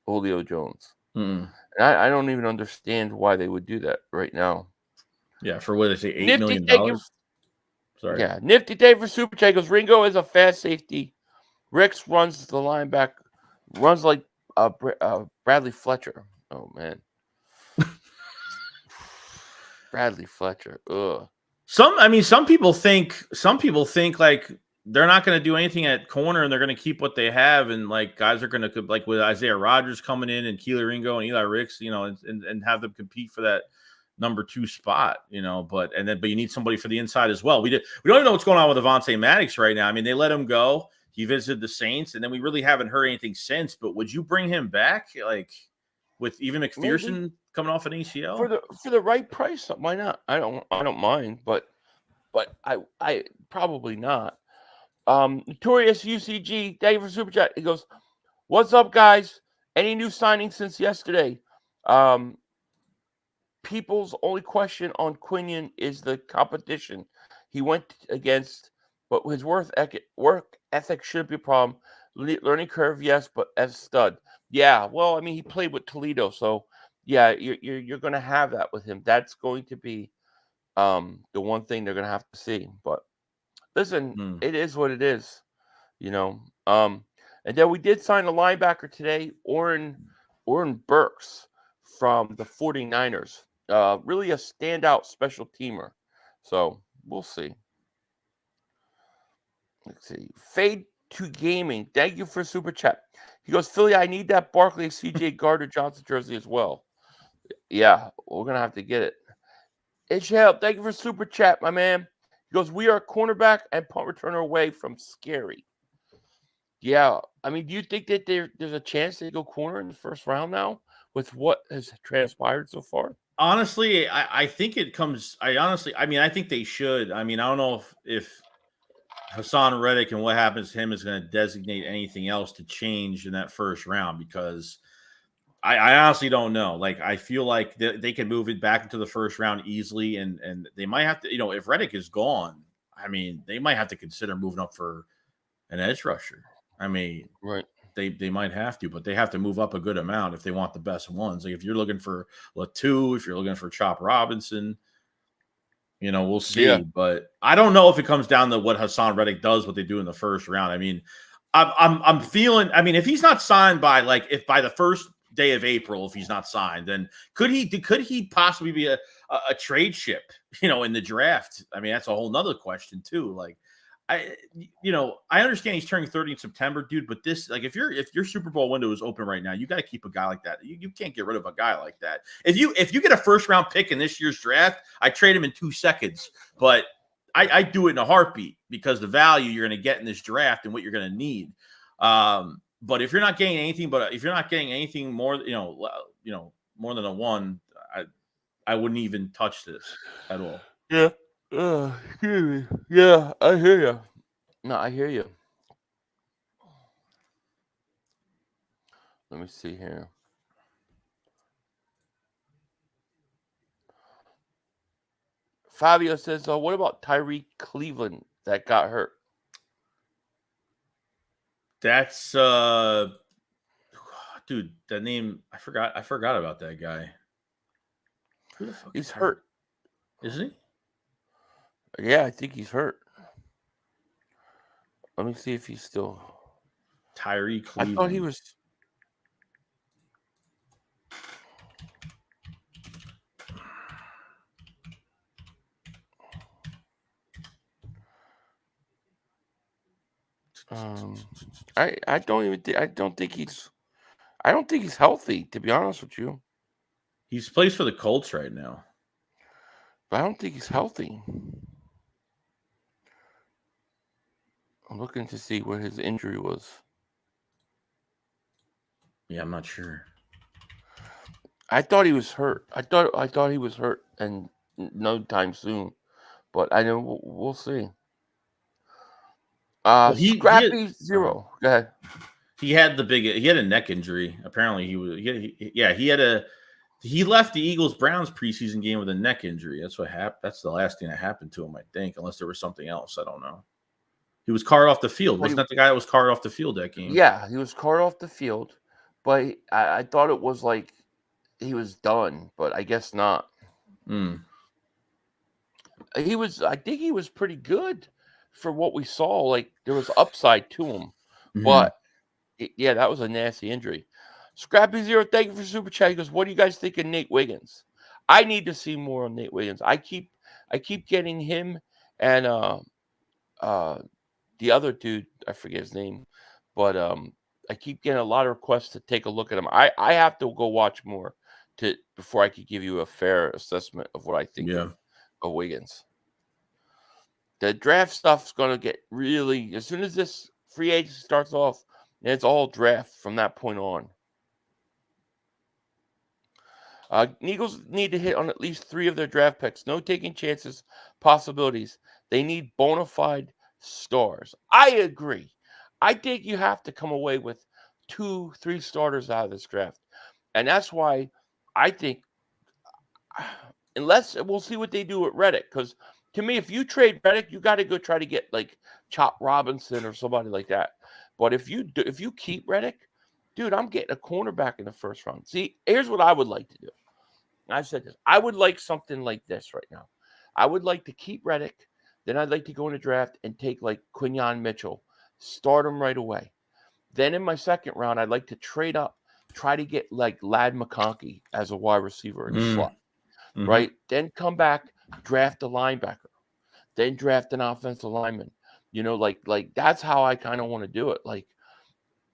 Julio Jones. Mm-mm. And I don't even understand why they would do that right now. Yeah, for what they say, $8 Nifty million. Sorry. Yeah, Nifty Day for Super Chat goes, Ringo is a fast safety. Ricks runs the linebacker, runs like Bradley Fletcher. Oh man, Bradley Fletcher. Ugh. Some people think like they're not going to do anything at corner and they're going to keep what they have, and like guys are going to, like with Isaiah Rodgers coming in and Keely Ringo and Eli Ricks, and have them compete for that number 2 spot, but you need somebody for the inside as well. We don't even know what's going on with Avonte Maddox right now. I mean, they let him go. He visited the Saints, and then we really haven't heard anything since. But would you bring him back, like with even McPherson coming off an ACL for the right price? Why not? I don't mind, but I probably not. Notorious UCG, thank you for Super Chat. He goes, "What's up, guys? Any new signings since yesterday? People's only question on Quinion is the competition he went against, but his work ethic shouldn't be a problem. Learning curve, yes, but as a stud, yeah. Well, I mean, he played with Toledo, so yeah, you're going to have that with him. That's going to be the one thing they're going to have to see. But listen, it is what it is, And then we did sign a linebacker today, Orin Burks from the 49ers. Really a standout special teamer. So we'll see. Let's see. Fade to Gaming. Thank you for Super Chat. He goes, Philly, I need that Barkley CJ Gardner-Johnson jersey as well. Yeah, we're going to have to get it. HL, thank you for Super Chat, my man. He goes, we are cornerback and punt returner away from scary. Yeah, I mean, do you think that there's a chance they go corner in the first round now with what has transpired so far? Honestly, I think it comes. I think they should. I mean, I don't know if Hassan Reddick and what happens to him is going to designate anything else to change in that first round, because I honestly don't know. Like, I feel like they can move it back into the first round easily, and they might have to, if Reddick is gone, I mean, they might have to consider moving up for an edge rusher. I mean, right. They might have to, but they have to move up a good amount if they want the best ones. Like if you're looking for Latu, if you're looking for Chop Robinson, we'll see. Yeah. But I don't know if it comes down to what Hassan Reddick does, what they do in the first round. I mean, I'm feeling. I mean, if he's not signed by by the first day of April, if he's not signed, then could he possibly be a trade ship? In the draft. I mean, that's a whole nother question too. Like. I understand he's turning 30 in September, dude, but this, like, if your Super Bowl window is open right now, you got to keep a guy like that. You can't get rid of a guy like that. If you get a first round pick in this year's draft, I trade him in 2 seconds, but I do it in a heartbeat because the value you're going to get in this draft and what you're going to need. But if you're not getting anything more, more than a 1, I wouldn't even touch this at all. Yeah. Excuse me. Yeah, I hear you. No, I hear you. Let me see here. Fabio says, what about Tyrie Cleveland that got hurt? That's dude, that name, I forgot about that guy. Who the fuck? He's hurt. Isn't he? Yeah, I think he's hurt. Let me see if he's still. Tyrie Cleveland. I thought he was. I don't think he's healthy, to be honest with you. He's plays for the Colts right now. But I don't think he's healthy. I'm looking to see what his injury was. Yeah, I'm not sure. I thought he was hurt. I thought he was hurt, and no time soon. But I know we'll see. Well, Scrappy Zero. Go ahead. He had a neck injury. Apparently, he left the Eagles-Browns preseason game with a neck injury. That's what happened. That's the last thing that happened to him, I think, unless there was something else. I don't know. He was carted off the field. Wasn't that the guy that was carted off the field that game? Yeah, he was carted off the field, but I thought it was like he was done, but I guess not. I think he was pretty good for what we saw. Like, there was upside to him, but yeah, that was a nasty injury. Scrappy Zero, thank you for super chat. He goes, "What do you guys think of Nate Wiggins?" I need to see more on Nate Wiggins. I keep getting him and the other dude, I forget his name, but I keep getting a lot of requests to take a look at him. I have to go watch more before I could give you a fair assessment of what I think of Wiggins. The draft stuff's going to get really, as soon as this free agency starts off, it's all draft from that point on. Eagles need to hit on at least 3 of their draft picks. No taking chances, possibilities. They need bona fide stars. I agree. I think you have to come away with 2-3 starters out of this draft. And that's why I think, unless we'll see what they do with Reddick, because to me, if you trade Reddick, you got to go try to get like Chop Robinson or somebody like that. But if you keep Reddick, dude, I'm getting a cornerback in the first round. See, here's what I would like to do. I've said this. I would like something like this right now. I would like to keep Reddick. Then I'd like to go in the draft and take like Quinyon Mitchell, start him right away. Then in my second round, I'd like to trade up, try to get like Ladd McConkey as a wide receiver in the slot, right? Then come back, draft a linebacker, then draft an offensive lineman. You know, like that's how I kind of want to do it. Like,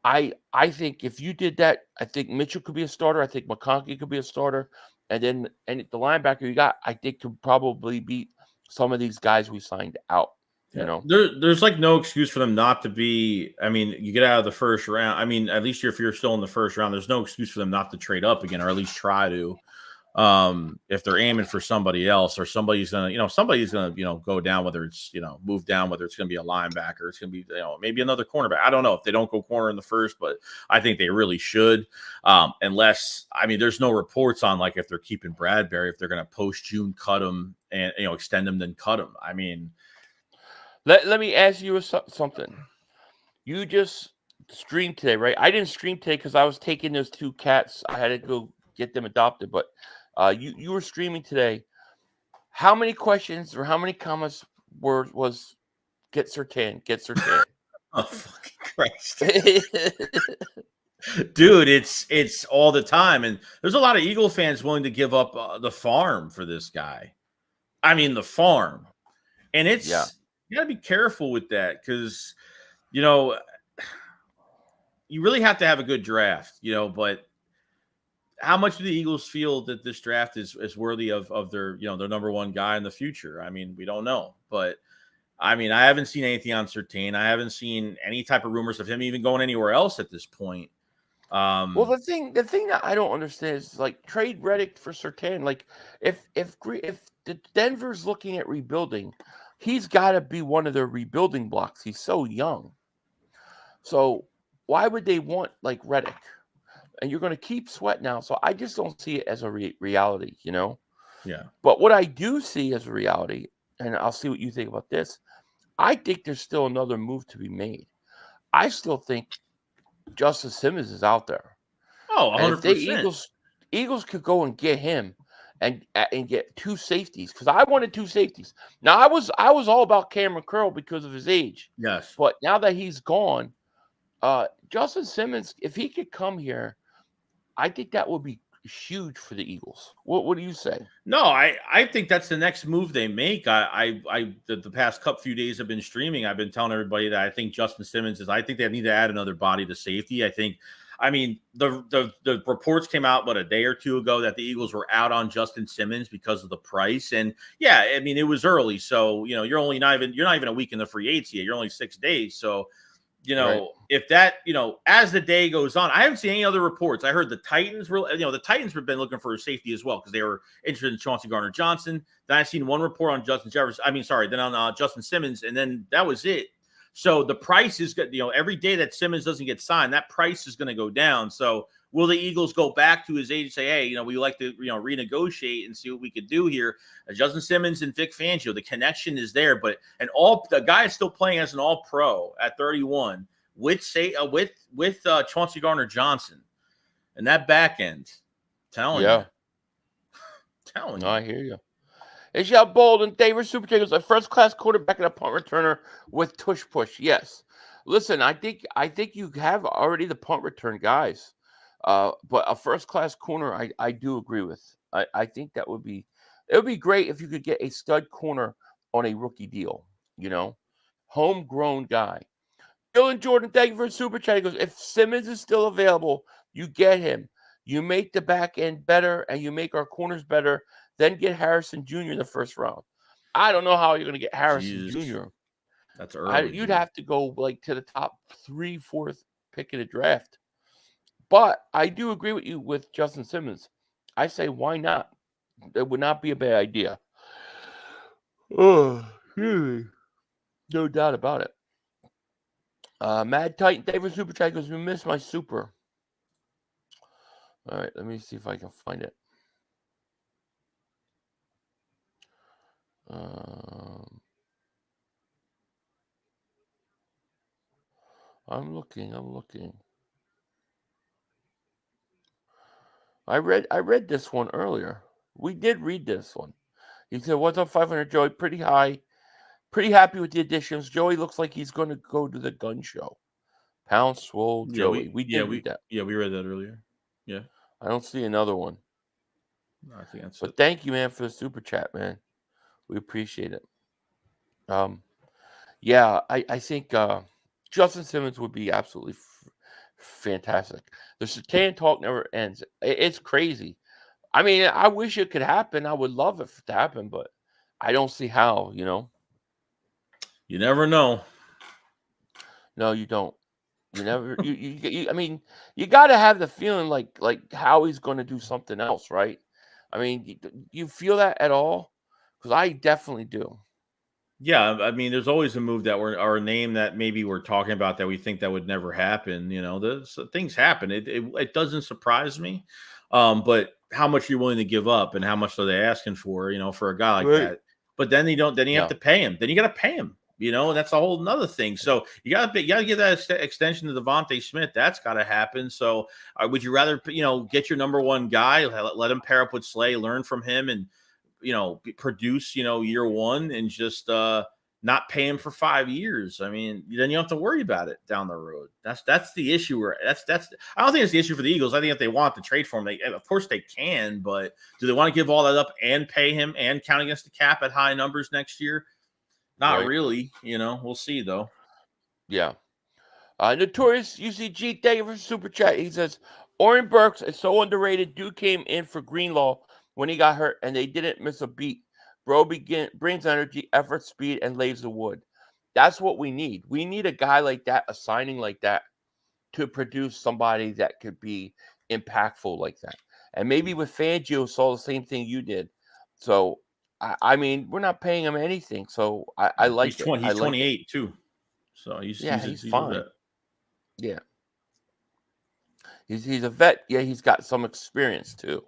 I think if you did that, I think Mitchell could be a starter. I think McConkey could be a starter. And then the linebacker you got, I think, could probably beat some of these guys we signed out. You know, there's like no excuse for them not to be. I mean, you get out of the first round. I mean, at least if you're still in the first round, there's no excuse for them not to trade up again, or at least try to. If they're aiming for somebody else, or somebody's gonna go down, whether it's move down, whether it's gonna be a linebacker, it's gonna be maybe another cornerback. I don't know if they don't go corner in the first, but I think they really should. Unless, I mean, there's no reports on like if they're keeping Bradbury, if they're gonna post June cut him and extend him, then cut him. I mean, let me ask you something. You just streamed today, right? I didn't stream today because I was taking those 2 cats. I had to go get them adopted, but you were streaming today. How many questions or how many comments was get Surtain? Oh, fucking Christ. Dude, it's all the time. And there's a lot of Eagle fans willing to give up the farm for this guy. I mean, the farm. And you got to be careful with that because, you really have to have a good draft, but how much do the Eagles feel that this draft is worthy of their, their number one guy in the future? I mean, we don't know, but I mean, I haven't seen anything on Surtain. I haven't seen any type of rumors of him even going anywhere else at this point. Well, the thing that I don't understand is like trade Reddick for Surtain. Like if the Denver's looking at rebuilding, he's got to be one of their rebuilding blocks. He's so young. So why would they want like Reddick? And you're going to keep Sweat now. So I just don't see it as a reality, Yeah. But what I do see as a reality, and I'll see what you think about this, I think there's still another move to be made. I still think Justice Simmons is out there. Oh, 100%. And if the Eagles could go and get him and get 2 safeties, because I wanted 2 safeties. Now I was all about Cameron Curl because of his age. Yes. But now that he's gone, Justin Simmons, if he could come here, I think that would be huge for the Eagles. What do you say? No, I think that's the next move they make. The past few days I've been streaming. I've been telling everybody that I think Justin Simmons I think they need to add another body to safety. I mean, the reports came out a day or two ago that the Eagles were out on Justin Simmons because of the price. And yeah, I mean, it was early. So, you're not even a week in the free agency yet. You're only 6 days. So, Right. if that, as the day goes on, I haven't seen any other reports. I heard the Titans the Titans have been looking for a safety as well because they were interested in Chauncey Gardner-Johnson. Then I've seen one report on then on Justin Simmons, and then that was it. So the price is good. Every day that Simmons doesn't get signed, that price is going to go down. So will the Eagles go back to his agent and say, hey, we like to, renegotiate and see what we could do here? Justin Simmons and Vic Fangio, the connection is there, but the guy is still playing as an all-pro at 31 with Chauncey Gardner-Johnson and that back end. Telling you. No, I hear you. It's Ishal Bolden, David Super Chat goes, a first-class quarterback and a punt returner with tush push. Yes. Listen, I think you have already the punt return guys. But a first-class corner, I do agree with. I think it would be great if you could get a stud corner on a rookie deal, homegrown guy. Dylan Jordan, thank you for a super chat. He goes, if Simmons is still available, you get him. You make the back end better and you make our corners better, then get Harrison Jr. in the first round. I don't know how you're going to get Harrison Jr. That's early. You'd have to go to the top 3, 4th pick of the draft. But I do agree with you with Justin Simmons. I say, why not? It would not be a bad idea. Oh, no doubt about it. Mad Titan, David Super Chat goes, we missed my super. All right, let me see if I can find it. I'm looking. I read this one earlier. We did read this one. He said, what's up, 500, Joey? Pretty high. Pretty happy with the additions. Joey looks like he's going to go to the gun show. Pound swole Joey. We did read that. Yeah, we read that earlier. Yeah. I don't see another one. No, I think that's But thank you, man, for the super chat, man. We appreciate it. Yeah, I think Justin Simmons would be absolutely fantastic. The Surtain talk never ends. It's crazy. I mean, I wish it could happen. I would love it to happen, but I don't see how, You never know. No, you don't. You never. I mean, you got to have the feeling like Howie's going to do something else, right? I mean, you feel that at all? Because I definitely do. Yeah, I mean, there's always a move or a name that maybe we're talking about that we think that would never happen. Things happen. It doesn't surprise me. But how much are you willing to give up, and how much are they asking for? For a guy like that. But then you have to pay him. Then you got to pay him. That's a whole nother thing. So you got to give that extension to Devante Smith. That's got to happen. So would you rather get your number one guy, let him pair up with Slay, learn from him, and produce year one, and just not pay him for 5 years? I mean, then you don't have to worry about it down the road. That's the issue. That's I don't think it's the issue for the Eagles. I think if they want to trade for him, of course they can, but do they want to give all that up and pay him and count against the cap at high numbers next year? Not really. We'll see though. Yeah. Notorious UCG, thank you for super chat. He says, Orin Burks is so underrated. Dude came in for Greenlaw when he got hurt, and they didn't miss a beat. Bro brings energy, effort, speed, and lays the wood. That's what we need. We need a guy like that, a signing like that, to produce somebody that could be impactful like that. And maybe with Fangio saw the same thing you did. So, I mean, we're not paying him anything. So, I like he's 20, it. He's 28 too. So, he's fine. Yeah. He's a vet. Yeah, he's got some experience too.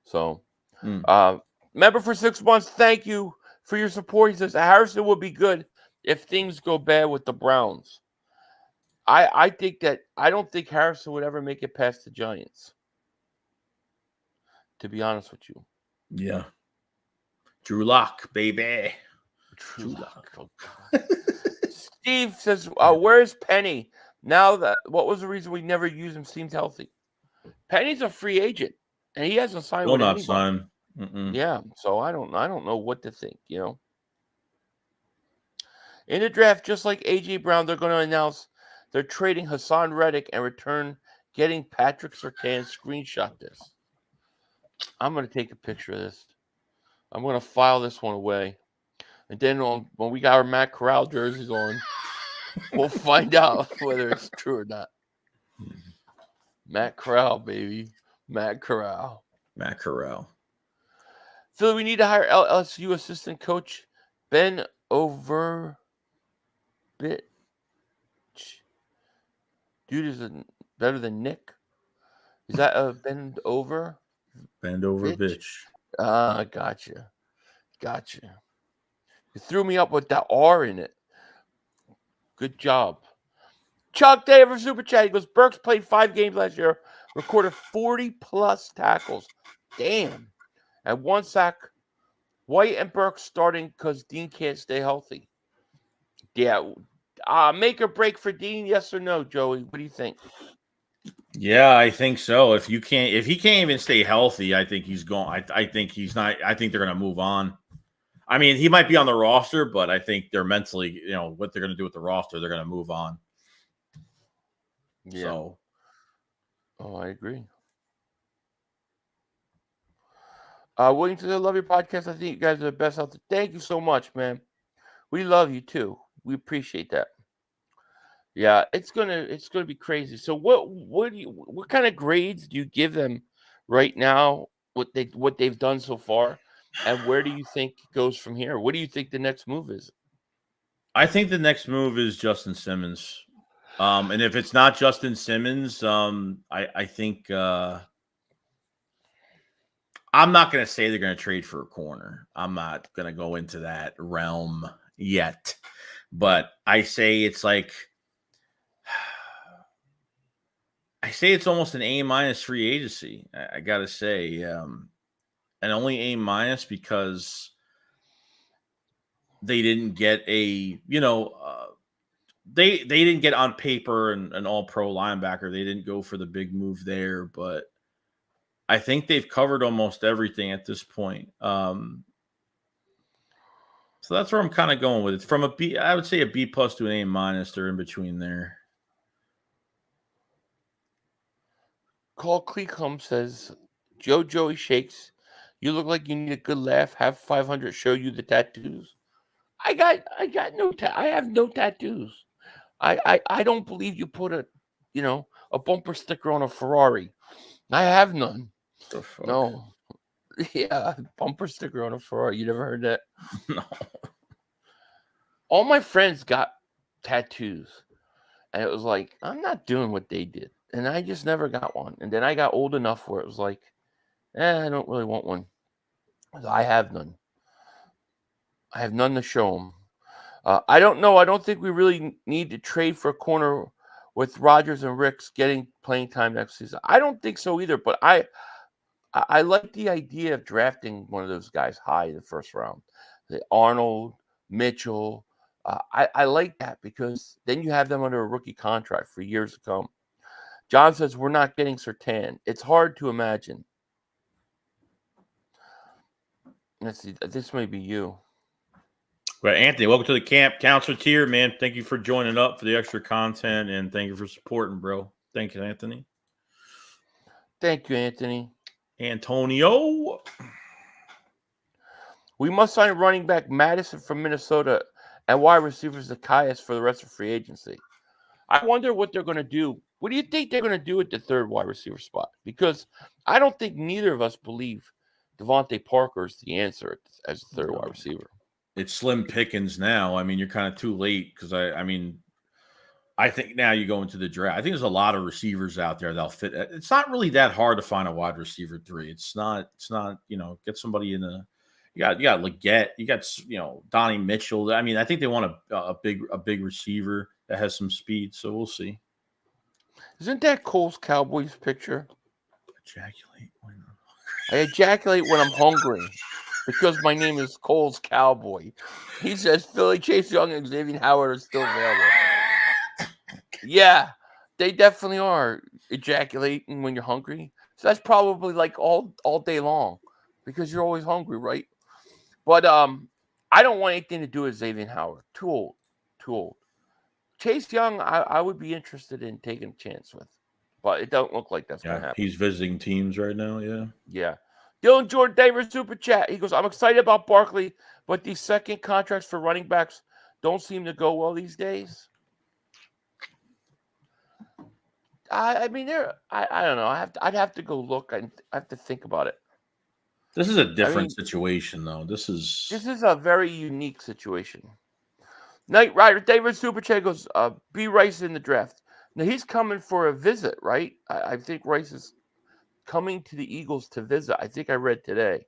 So, member for 6 months, thank you for your support. He says Harrison would be good if things go bad with the Browns. I don't think Harrison would ever make it past the Giants, to be honest with you. Yeah. Drew Lock, baby. Drew Lock. Steve says, where's Penny? Now what was the reason we never used him? Seems healthy. Penny's a free agent. and he hasn't signed Will with not anybody. sign. Yeah, so I don't know what to think. In the draft, just like A.J. Brown, they're going to announce they're trading Hassan Reddick and return getting Patrick Surtain. Screenshot this. I'm going to take a picture of this. I'm going to file this one away. And then when we got our Matt Corral jerseys on, we'll find out whether it's true or not. Matt Corral, baby. Matt Corral. Matt Corral. Philly, we need to hire LSU assistant coach Ben Overbitch. Dude is better than Nick. Is that a bend over? Bend over bitch. Gotcha. You threw me up with that R in it. Good job. Chuck Davis Super Chat. He goes, Burks played 5 games last year, recorded 40-plus tackles. Damn. And 1 sack. White and Burks starting because Dean can't stay healthy. Yeah. Make or break for Dean, yes or no, Joey? What do you think? Yeah, I think so. If he can't even stay healthy, I think he's going. I think he's not. I think they're going to move on. I mean, he might be on the roster, but I think they're mentally, what they're going to do with the roster, they're going to move on. Yeah. So. Oh, I agree. Williamson, I love your podcast. I think you guys are the best out there. Thank you so much, man. We love you too. We appreciate that. Yeah, it's gonna be crazy. So what kind of grades do you give them right now? What they've done so far, and where do you think it goes from here? What do you think the next move is? I think the next move is Justin Simmons. And if it's not Justin Simmons, I think I'm not going to say they're going to trade for a corner. I'm not going to go into that realm yet. But I say it's like, almost an A- free agency. I got to say, and only A- because they didn't get they didn't get on paper an all-pro linebacker. They didn't go for the big move there, but I think they've covered almost everything at this point. So that's where I'm kind of going with it. From a B, I would say a B+ to an A-. They're in between there. Call Cleecombe says, Joey Shakes, you look like you need a good laugh. Have 500 show you the tattoos. I got no I have no tattoos. I don't believe you put a bumper sticker on a Ferrari. I have none. No. Yeah, bumper sticker on a Ferrari. You never heard that? No. All my friends got tattoos. And it was like, I'm not doing what they did. And I just never got one. And then I got old enough where it was like, I don't really want one. I have none. I have none to show them. I don't know. I don't think we really need to trade for a corner with Rodgers and Ricks getting playing time next season. I don't think so either. But I like the idea of drafting one of those guys high in the first round. Arnold, Mitchell. I like that because then you have them under a rookie contract for years to come. John says we're not getting Surtain. It's hard to imagine. Let's see. This may be you. Well, Anthony, welcome to the camp. Counselor tier, man. Thank you for joining up for the extra content, and thank you for supporting, bro. Thank you, Anthony. Thank you, Anthony. Antonio. We must sign running back Madison from Minnesota and wide receivers Zacchaeus for the rest of free agency. I wonder what they're going to do. What do you think they're going to do at the third wide receiver spot? Because I don't think neither of us believe Devante Parker is the answer as the third wide receiver. It's slim pickings now. I mean, you're kind of too late because I think now you go into the draft. I think there's a lot of receivers out there that'll fit. It's not really that hard to find a wide receiver 3. It's not, get somebody in a, you got Leggett, you got, Donnie Mitchell. I mean, I think they want a big receiver that has some speed. So we'll see. Isn't that Cole's Cowboys picture? Ejaculate when I'm hungry. I ejaculate when I'm hungry because my name is Cole's Cowboy. He says Philly, Chase Young, and Xavier Howard are still available. Yeah, they definitely are ejaculating when you're hungry. So that's probably like all day long because you're always hungry, right? But I don't want anything to do with Xavier Howard. Too old. Too old. Chase Young, I would be interested in taking a chance with. But it don't look like that's going to happen. He's visiting teams right now, yeah. Yeah. Dylan Jordan Davis Super Chat. He goes, I'm excited about Barkley, but these second contracts for running backs don't seem to go well these days. I mean, I don't know. I'd have to go look. I have to think about it. This is a different situation, though. This is a very unique situation. Knight Rider David Super Chat goes, B. Rice in the draft. Now he's coming for a visit, right? I think Rice is coming to the Eagles to visit. I think I read today.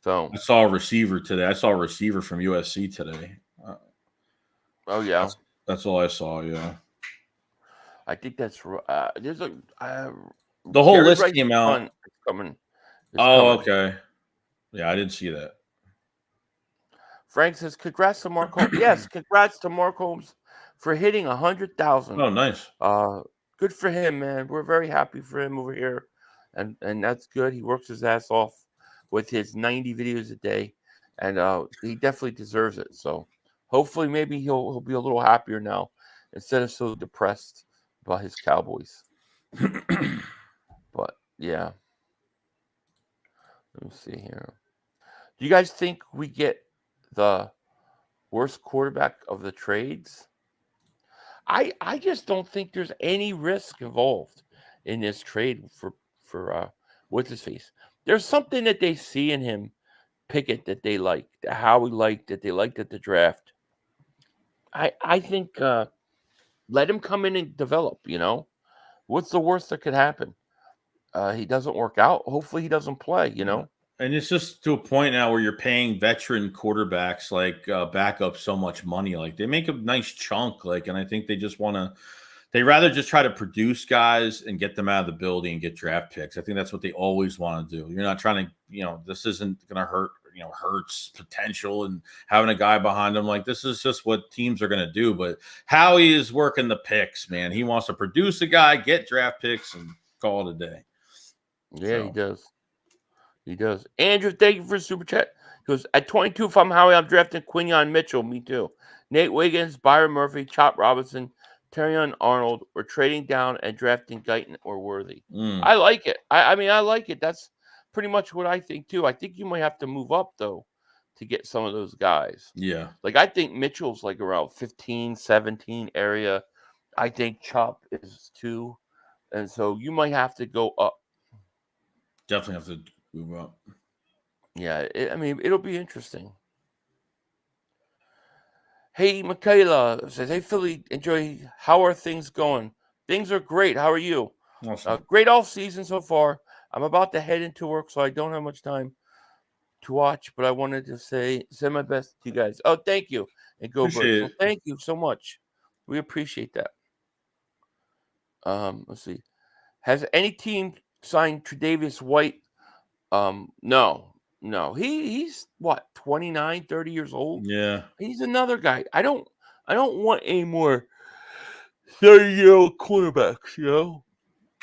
So I saw a receiver today. I saw a receiver from USC today. Oh yeah, that's all I saw. Yeah, I think that's there's a the whole Jerry list Rice came out. It's coming. Okay. Yeah, I didn't see that. Frank says, "Congrats to Mark Holmes." Yes, congrats to Mark Holmes for hitting 100,000. Oh, nice. Good for him, man. We're very happy for him over here, and that's good. He works his ass off with his 90 videos a day, and he definitely deserves it. So hopefully, maybe he'll be a little happier now instead of so depressed about his Cowboys. But yeah, let me see here. Do you guys think we get the worst quarterback of the trades? I just don't think there's any risk involved in this trade for what's his face. There's something that they see in him, Pickett, that they like, how he liked it, they liked at the draft. I think let him come in and develop. You know, what's the worst that could happen? He doesn't work out. Hopefully, he doesn't play. You know. And it's just to a point now where you're paying veteran quarterbacks like backup so much money. Like they make a nice chunk. Like, and I think they just want to. They rather just try to produce guys and get them out of the building and get draft picks. I think that's what they always want to do. You're not trying to, this isn't going to hurt, Hurts potential and having a guy behind him. Like this is just what teams are going to do. But Howie is working the picks, man. He wants to produce a guy, get draft picks, and call it a day. Yeah, he does. He does. Andrew, thank you for the super chat. He goes, at 22, if I'm Howie, I'm drafting Quinyon Mitchell. Me too. Nate Wiggins, Byron Murphy, Chop Robinson, Terrion Arnold. We're trading down and drafting Guyton or Worthy. I like it. I mean, I like it. That's pretty much what I think too. I think you might have to move up though to get some of those guys. Yeah. Like I think Mitchell's like around 15, 17 area. I think Chop is 2. And so you might have to go up. Definitely have to move up. Yeah, it'll be interesting. Hey, Michaela says, hey, Philly, enjoy. How are things going? Things are great. How are you? Awesome. Great off season so far. I'm about to head into work, so I don't have much time to watch, but I wanted to send my best to you guys. Oh, thank you. And go Birds. So thank you so much. We appreciate that. Let's see. Has any team signed Tre'Davious White? No. He's what, 29, 30 years old? Yeah. He's another guy. I don't want any more 30-year-old cornerbacks, you know?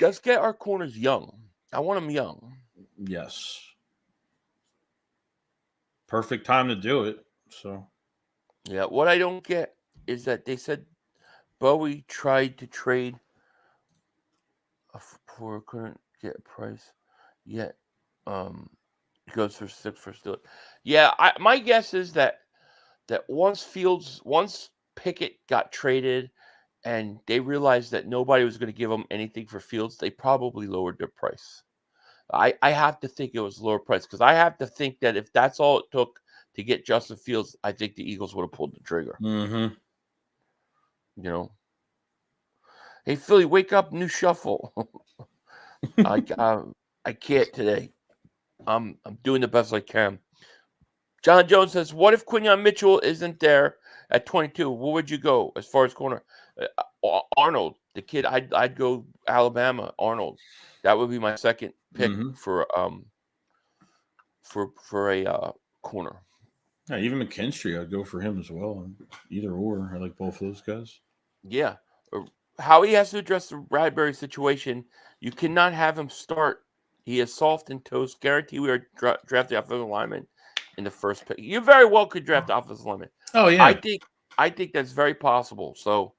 Let's get our corners young. I want them young. Yes. Perfect time to do it. So yeah, what I don't get is that they said Bowie tried to trade for couldn't get a price yet. Goes for 6 for still. Yeah, my guess is that once Pickett got traded and they realized that nobody was going to give them anything for Fields, they probably lowered their price. I have to think it was lower price because I have to think that if that's all it took to get Justin Fields, I think the Eagles would have pulled the trigger. Mm-hmm. You know. Hey Philly, wake up! New shuffle. I can't today. I'm doing the best I can. John Jones says, what if Quinyon Mitchell isn't there at 22? Where would you go as far as corner? Arnold, the kid. I'd go Alabama. Arnold. That would be my second pick for a corner. Yeah, even McKinstry, I'd go for him as well. Either or. I like both of those guys. Yeah. Howie has to address the Bradbury situation. You cannot have him start. He is soft and toast. Guarantee we are drafting offensive lineman in the first pick. You very well could draft offensive lineman. Oh yeah, I think that's very possible. So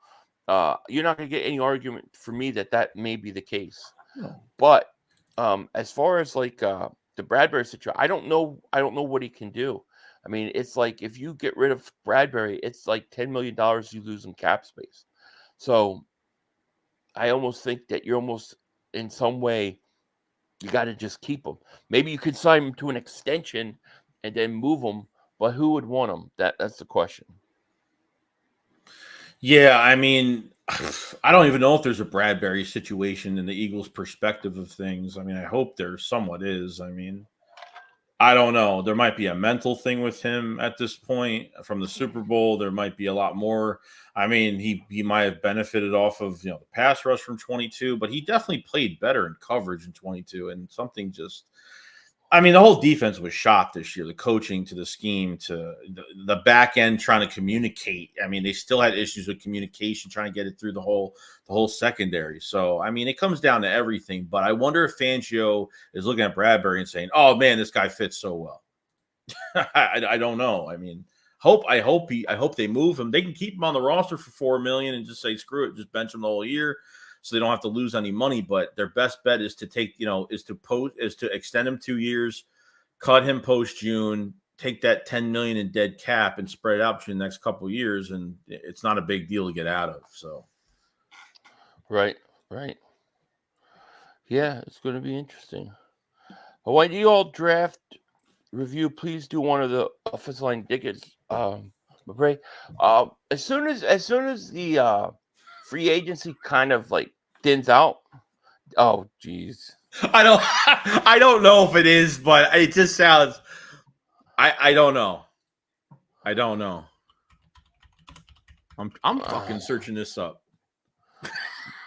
you're not going to get any argument for me that may be the case. No. But as far as like the Bradbury situation, I don't know what he can do. I mean, it's like if you get rid of Bradbury, it's like $10 million you lose in cap space. So I almost think that you're almost in some way you got to just keep him. Maybe you could sign him to an extension and then move him, but who would want him? That's the question. Yeah, I mean, I don't even know if there's a Bradbury situation in the Eagles' perspective of things. I mean, I hope there somewhat is. I mean, I don't know. There might be a mental thing with him at this point from the Super Bowl. There might be a lot more. I mean, he might have benefited off of the pass rush from 22, but he definitely played better in coverage in 22. And something just, I mean, the whole defense was shot this year. The coaching to the scheme to the back end trying to communicate. I mean, they still had issues with communication, trying to get it through the whole secondary. So, I mean, it comes down to everything. But I wonder if Fangio is looking at Bradbury and saying, "Oh man, this guy fits so well." I don't know. I mean, I hope they move him. They can keep him on the roster for $4 million and just say screw it, just bench him the whole year, so they don't have to lose any money. But their best bet is to take, is to extend him 2 years, cut him post June, take that $10 million in dead cap and spread it out between the next couple of years, and it's not a big deal to get out of. So, right. Yeah, it's going to be interesting. When you all draft review, please do one of the offensive line tickets. McRae. As soon as the free agency kind of like thins out. Oh, geez. I don't know if it is, but it just sounds. I don't know. I don't know. I'm fucking searching this up.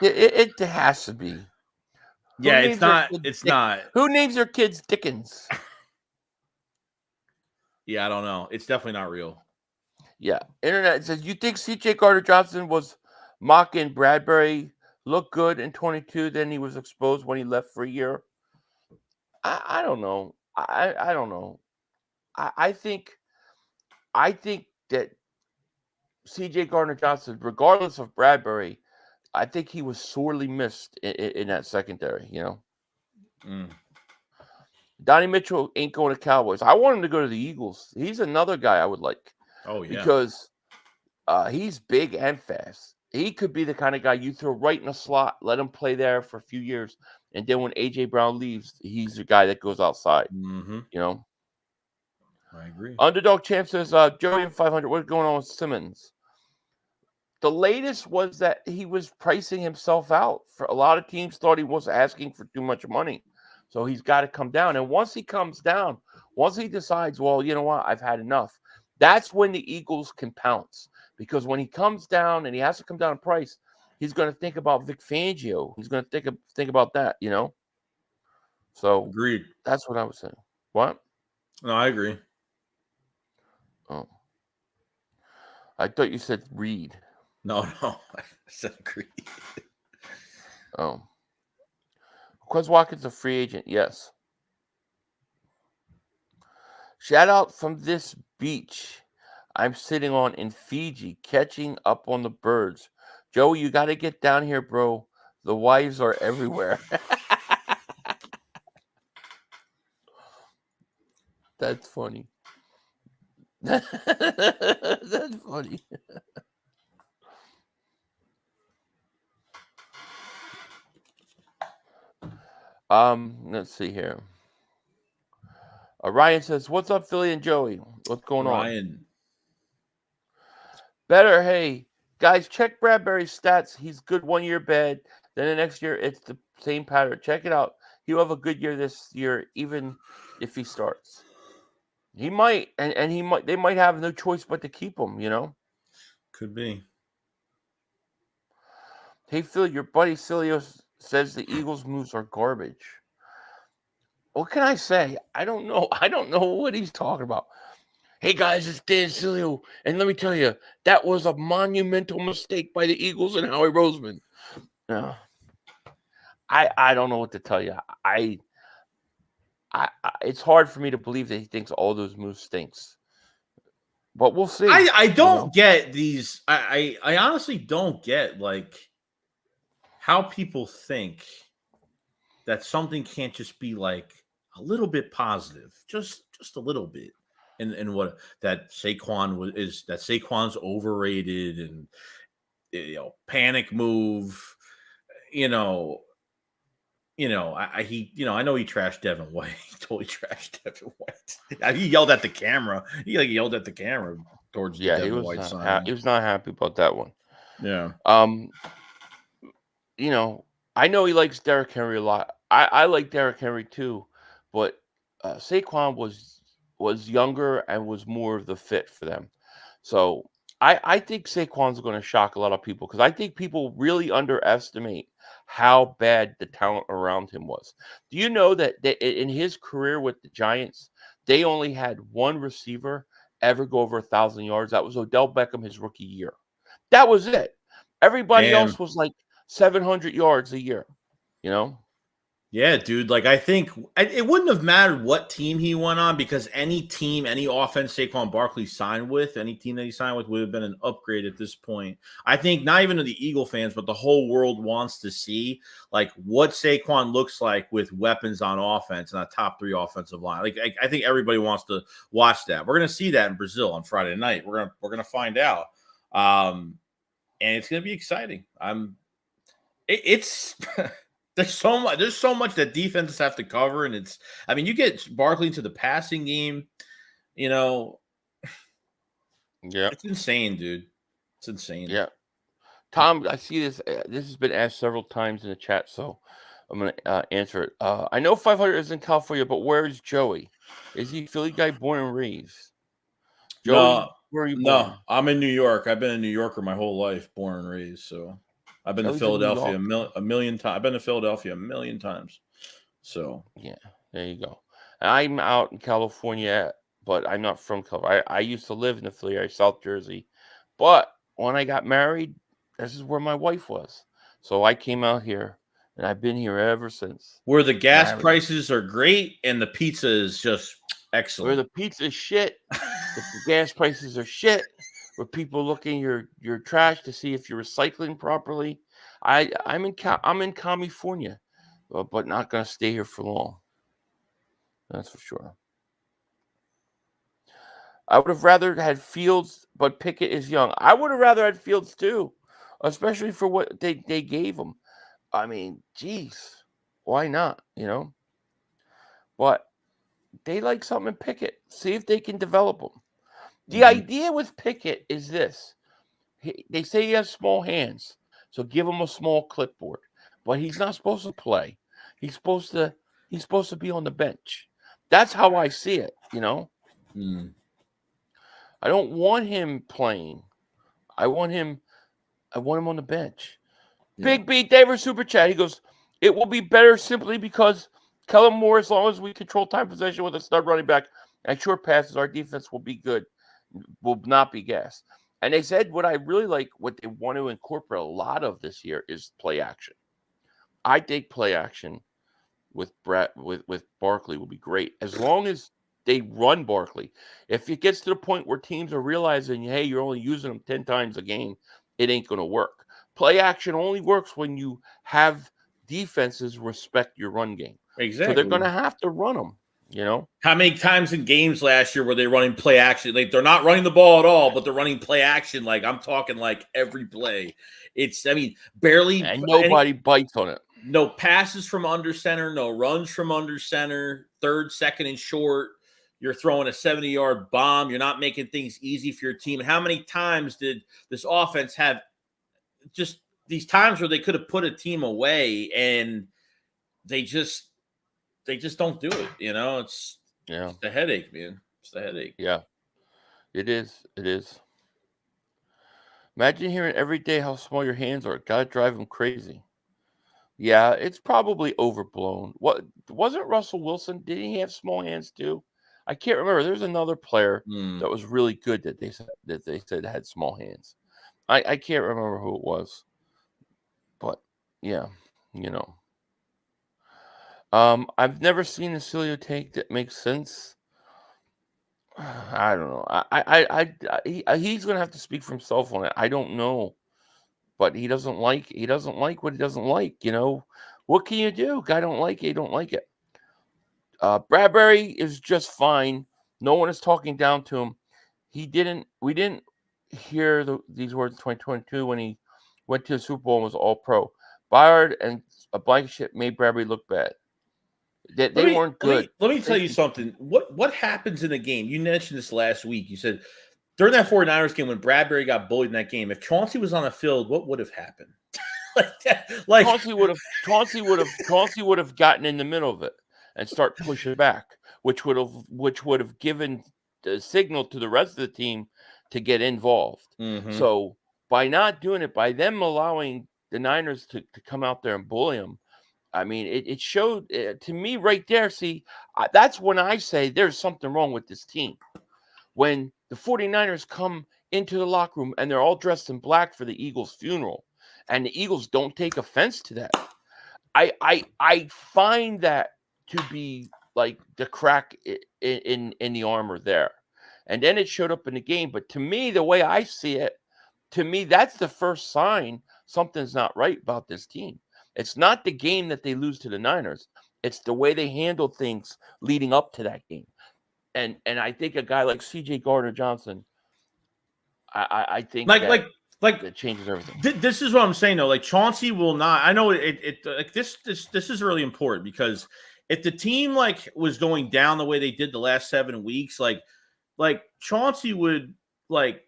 It has to be. Yeah, it's not. It's not. Who names their kids Dickens? Yeah, I don't know. It's definitely not real. Yeah. Internet says, you think CJ Gardner-Johnson was mocking Bradbury, looked good in 22, then he was exposed when he left for a year? I don't know. I don't know. I think that CJ Gardner-Johnson, regardless of Bradbury, I think he was sorely missed in that secondary, Donnie Mitchell ain't going to Cowboys. I want him to go to the Eagles. He's another guy I would like. Oh, yeah. Because he's big and fast. He could be the kind of guy you throw right in a slot, let him play there for a few years, and then when A.J. Brown leaves, he's the guy that goes outside, I agree. Underdog Champ says, Joey and 500, what's going on with Simmons? The latest was that he was pricing himself out. For a lot of teams thought he was asking for too much money. So he's got to come down. And once he comes down, once he decides, well, you know what, I've had enough, that's when the Eagles can pounce. Because when he comes down and he has to come down in price, he's going to think about Vic Fangio. He's going to think about that, So agreed. That's what I was saying. What? No, I agree. Oh. I thought you said read. No, I said agree. Oh. Quez Watkins a free agent, yes. Shout out from this beach I'm sitting on in Fiji, catching up on the birds. Joey, you got to get down here, bro. The wives are everywhere. That's funny. That's funny. Let's see here. Ryan says, "What's up, Philly and Joey? What's going on?" Better, hey guys, check Bradbury's stats. He's good 1 year, bad. Then the next year, it's the same pattern. Check it out. He'll have a good year this year, even if he starts. He might, and he might. They might have no choice but to keep him. Could be. Hey Phil, your buddy Cilios says the Eagles' moves are garbage. What can I say? I don't know. I don't know what he's talking about. Hey guys, it's Dan Silio, and let me tell you, that was a monumental mistake by the Eagles and Howie Roseman. I don't know what to tell you. I it's hard for me to believe that he thinks all those moves stinks, but we'll see. I don't get these. I honestly don't get like how people think that something can't just be like a little bit positive, just a little bit. And what that Saquon's overrated and panic move, I know he trashed Devin White. He totally trashed Devin White. He yelled at the camera. He yelled at the camera towards the Devin White sign. He was not happy about that one. Yeah. I know he likes Derrick Henry a lot. I like Derrick Henry too, but Saquon was younger and was more of the fit for them. So I think Saquon's going to shock a lot of people because I think people really underestimate how bad the talent around him was. Do you know that in his career with the Giants, they only had one receiver ever go over 1,000 yards? That was Odell Beckham his rookie year. That was it. Everybody else was like 700 yards a year, Yeah, dude. Like, I think it wouldn't have mattered what team he went on because any team, any offense Saquon Barkley signed with, any team that he signed with would have been an upgrade at this point. I think not even to the Eagle fans, but the whole world wants to see like what Saquon looks like with weapons on offense and a top 3 offensive line. Like, I think everybody wants to watch that. We're going to see that in Brazil on Friday night. We're gonna find out, and it's going to be exciting. It's there's so much that defenses have to cover, and you get Barkley into the passing game, Yeah. It's insane, dude. It's insane. Yeah. Tom, I see this. This has been asked several times in the chat, so I'm going to answer it. I know 500 is in California, but where is Joey? Is he a Philly guy born and raised? Joey, where are you born? No, I'm in New York. I've been a New Yorker my whole life, born and raised, so I've been to Philadelphia a million times. I've been to Philadelphia a million times. So yeah, there you go. I'm out in California, but I'm not from California. I used to live in the Philly area, South Jersey. But when I got married, this is where my wife was. So I came out here, and I've been here ever since. Where the gas prices are great and the pizza is just excellent. Where the pizza is shit, the gas prices are shit. Where people looking your trash to see if you're recycling properly. I'm in California, but not gonna stay here for long. That's for sure. I would have rather had Fields, but Pickett is young. I would have rather had Fields too, especially for what they gave him. I mean, geez, why not? But they like something in Pickett. See if they can develop him. The idea with Pickett is this. They say he has small hands, so give him a small clipboard. But he's not supposed to play. He's supposed to be on the bench. That's how I see it, I don't want him playing. I want him on the bench. Yeah. Big B David Super Chat. He goes, it will be better simply because Kellen Moore, as long as we control time possession with a stud running back and short passes, our defense will be good. Will not be gassed. And they said what I really like, what they want to incorporate a lot of this year is play action. I think play action with Barkley will be great as long as they run Barkley. If it gets to the point where teams are realizing, hey, you're only using them 10 times a game, it ain't going to work. Play action only works when you have defenses respect your run game. Exactly. So they're going to have to run them. How many times in games last year were they running play action? Like they're not running the ball at all, but they're running play action. Like I'm talking like every play. Barely. And nobody bites on it. No passes from under center, no runs from under center, 3rd, 2nd, and short. You're throwing a 70-yard bomb. You're not making things easy for your team. And how many times did this offense have just these times where they could have put a team away and they just don't do it, It's the headache, man. It's the headache. Yeah, it is. It is. Imagine hearing every day how small your hands are. Gotta drive them crazy. Yeah, it's probably overblown. What wasn't Russell Wilson? Didn't he have small hands too? I can't remember. There's another player Hmm. that was really good that they said had small hands. I can't remember who it was, but yeah, you know. I've never seen a Cilio take that makes sense. I don't know. He's gonna have to speak for himself on it. I don't know, but he doesn't like what he doesn't like. You know, what can you do? Guy don't like it. He don't like it. Bradbury is just fine. No one is talking down to him. We didn't hear these words in 2022 when he went to the Super Bowl and was all pro. Byard and a blanket made Bradbury look bad. They weren't good. Let me tell you something. What happens in a game? You mentioned this last week. You said during that 49ers game when Bradbury got bullied in that game, if Chauncey was on the field, what would have happened? Chauncey would have gotten in the middle of it and start pushing back, which would have given the signal to the rest of the team to get involved. Mm-hmm. So by not doing it, by them allowing the Niners to come out there and bully them, I mean, it showed to me right there. See, that's when I say there's something wrong with this team. When the 49ers come into the locker room and they're all dressed in black for the Eagles' funeral, and the Eagles don't take offense to that, I find that to be like the crack in the armor there. And then it showed up in the game. But to me, the way I see it, to me, that's the first sign something's not right about this team. It's not the game that they lose to the Niners. It's the way they handled things leading up to that game. And I think a guy like C.J. Gardner-Johnson, I think that changes everything. This is what I'm saying though. Like Chauncey will not. I know it like this is really important because if the team like was going down the way they did the last 7 weeks, like Chauncey would like.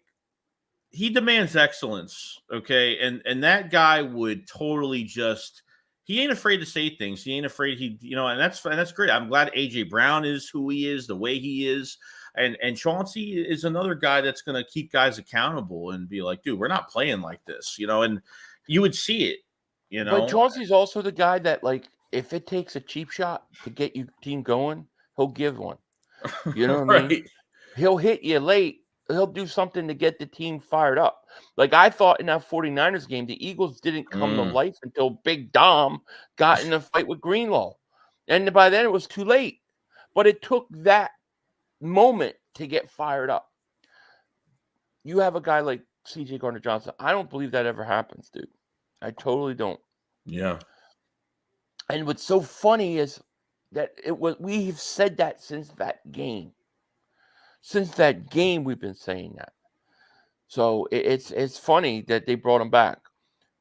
He demands excellence, okay? And that guy would totally just he ain't afraid to say things. He ain't afraid and that's great. I'm glad AJ Brown is who he is, the way he is. And Chauncey is another guy that's going to keep guys accountable and be like, dude, we're not playing like this, and you would see it, But Chauncey's also the guy that like if it takes a cheap shot to get your team going, he'll give one. You know what I mean? He'll hit you late. He'll do something to get the team fired up. Like I thought in that 49ers game, the Eagles didn't come to life until Big Dom got in a fight with Greenlaw. And by then it was too late. But it took that moment to get fired up. You have a guy like C.J. Gardner-Johnson. I don't believe that ever happens, dude. I totally don't. Yeah. And what's so funny is that we've said that since that game. Since that game, we've been saying that. So it's funny that they brought him back.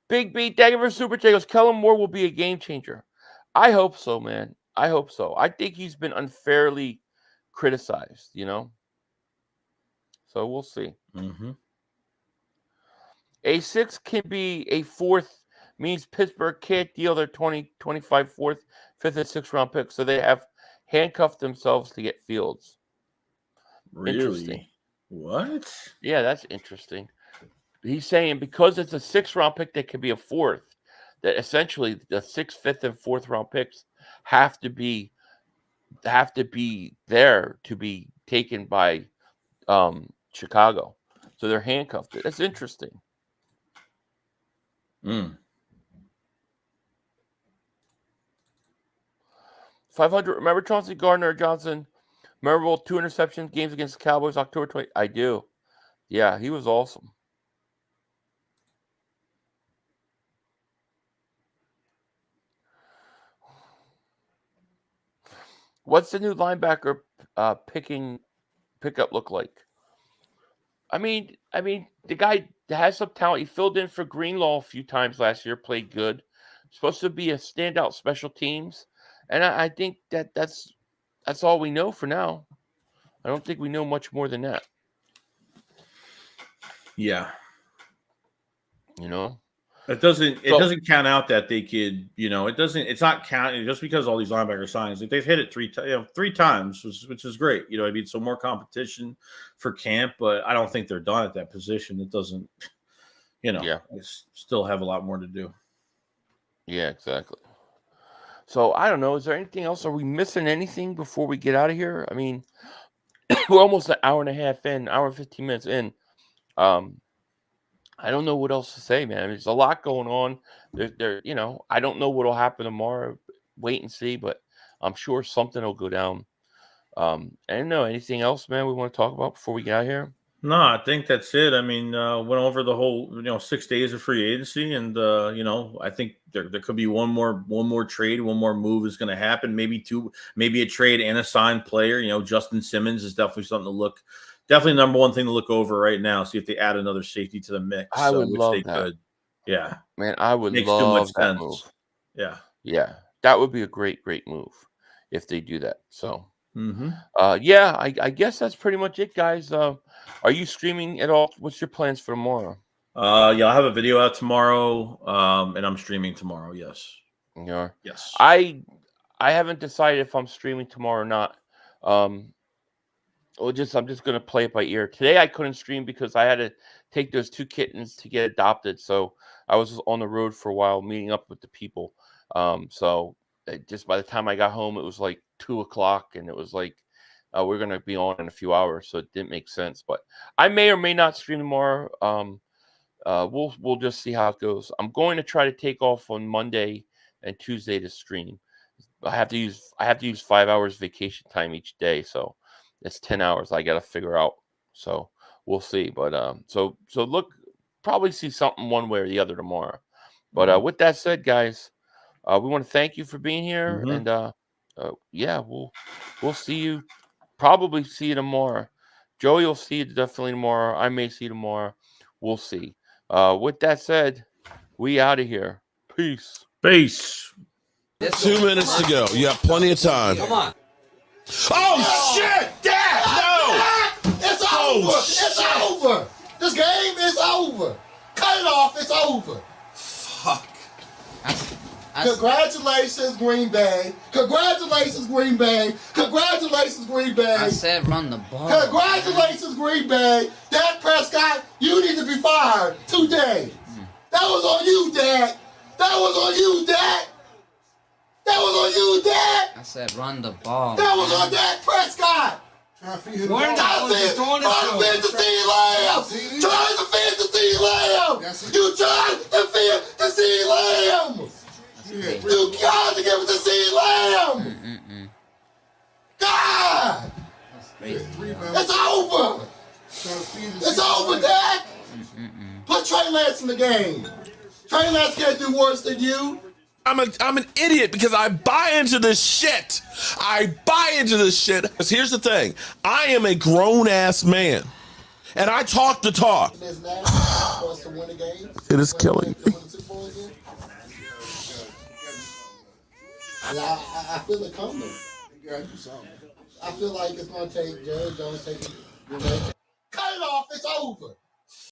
Big B, thank you for Super Chat. Kellen Moore will be a game changer. I hope so, man. I hope so. I think he's been unfairly criticized, So we'll see. Mm-hmm. A 6 can be a 4th, means Pittsburgh can't deal their 2025 4th, 5th, and 6th round picks. So they have handcuffed themselves to get Fields. Really? Interesting. What? Yeah, that's interesting. He's saying because it's a 6th round pick that could be a 4th, that essentially the 6th, 5th, and 4th round picks have to be there to be taken by Chicago. So they're handcuffed. That's interesting. 500. Remember Chauncey Gardner-Johnson? Memorable 2 interception games against the Cowboys, October 20. I do. Yeah, he was awesome. What's the new linebacker pickup look like? I mean, the guy has some talent. He filled in for Greenlaw a few times last year, played good. Supposed to be a standout special teams, and I think that's all we know for now. I don't think we know much more than that. Yeah. It doesn't count out that they could, it's not counting just because all these linebacker signs, they've hit it three times, which is great. So more competition for camp, but I don't think they're done at that position. It doesn't, still have a lot more to do. Yeah, exactly. So I don't know. Is there anything else? Are we missing anything before we get out of here? I mean, we're almost an hour and a half in, hour and 15 minutes in. I don't know what else to say, man. There's a lot going on. I don't know what'll happen tomorrow. Wait and see, but I'm sure something will go down. I don't know anything else, man. We want to talk about before we get out here. No, I think that's it. I mean, went over the whole 6 days of free agency, and I think there could be one more trade, one more move is going to happen. Maybe two, maybe a trade and a signed player. Justin Simmons is definitely something to look. Definitely number one thing to look over right now. See if they add another safety to the mix. I would which love they that. could. Yeah, man, I would makes love too much that sense. move. Yeah, that would be a great move if they do that. So, mm-hmm. I guess that's pretty much it, guys. Are you streaming at all? What's your plans for tomorrow? Yeah, I'll have a video out tomorrow, and I'm streaming tomorrow. Yes. Yeah. Yes. I haven't decided if I'm streaming tomorrow or not. I'm just gonna play it by ear. Today I couldn't stream because I had to take those 2 kittens to get adopted. So I was on the road for a while, meeting up with the people. So just by the time I got home, it was like 2:00, and it was like we're gonna be on in a few hours, so it didn't make sense. But I may or may not stream tomorrow. We'll just see how it goes. I'm going to try to take off on Monday and Tuesday to stream. I have to use 5 hours vacation time each day, so it's 10 hours I got to figure out. So we'll see. But so look, probably see something one way or the other tomorrow. But with that said, guys, we want to thank you for being here, and we'll see you. Probably see you tomorrow. Joey will see you definitely tomorrow. I may see you tomorrow. We'll see. With that said, we out of here. Peace. 2 minutes to go. You have plenty of time. Come on. Oh, shit! Dad! No! It's over! It's over! This game is over! Cut it off! It's over! Fuck. Congratulations, Green Bay! Congratulations, Green Bay! Congratulations, Green Bay! I said run the ball. Congratulations, Green Bay! Dak Prescott, you need to be fired today! That was on you, Dak! That was on you, Dak! That was on you, Dak! I said run the ball. That was on Dak Prescott! Trying to feed the Lamb! You tried to feed the CeeDee Lamb! You got to give it to CeeDee Lamb! God! It's over! It's over, Dak! Put Trey Lance in the game. Trey Lance can't do worse than you. I'm an idiot because I buy into this shit. I buy into this shit. Because here's the thing. I am a grown-ass man. And I talk the talk. It is killing me. I feel it coming. I feel like it's going to take Jared Jones taking. Cut it off. It's over.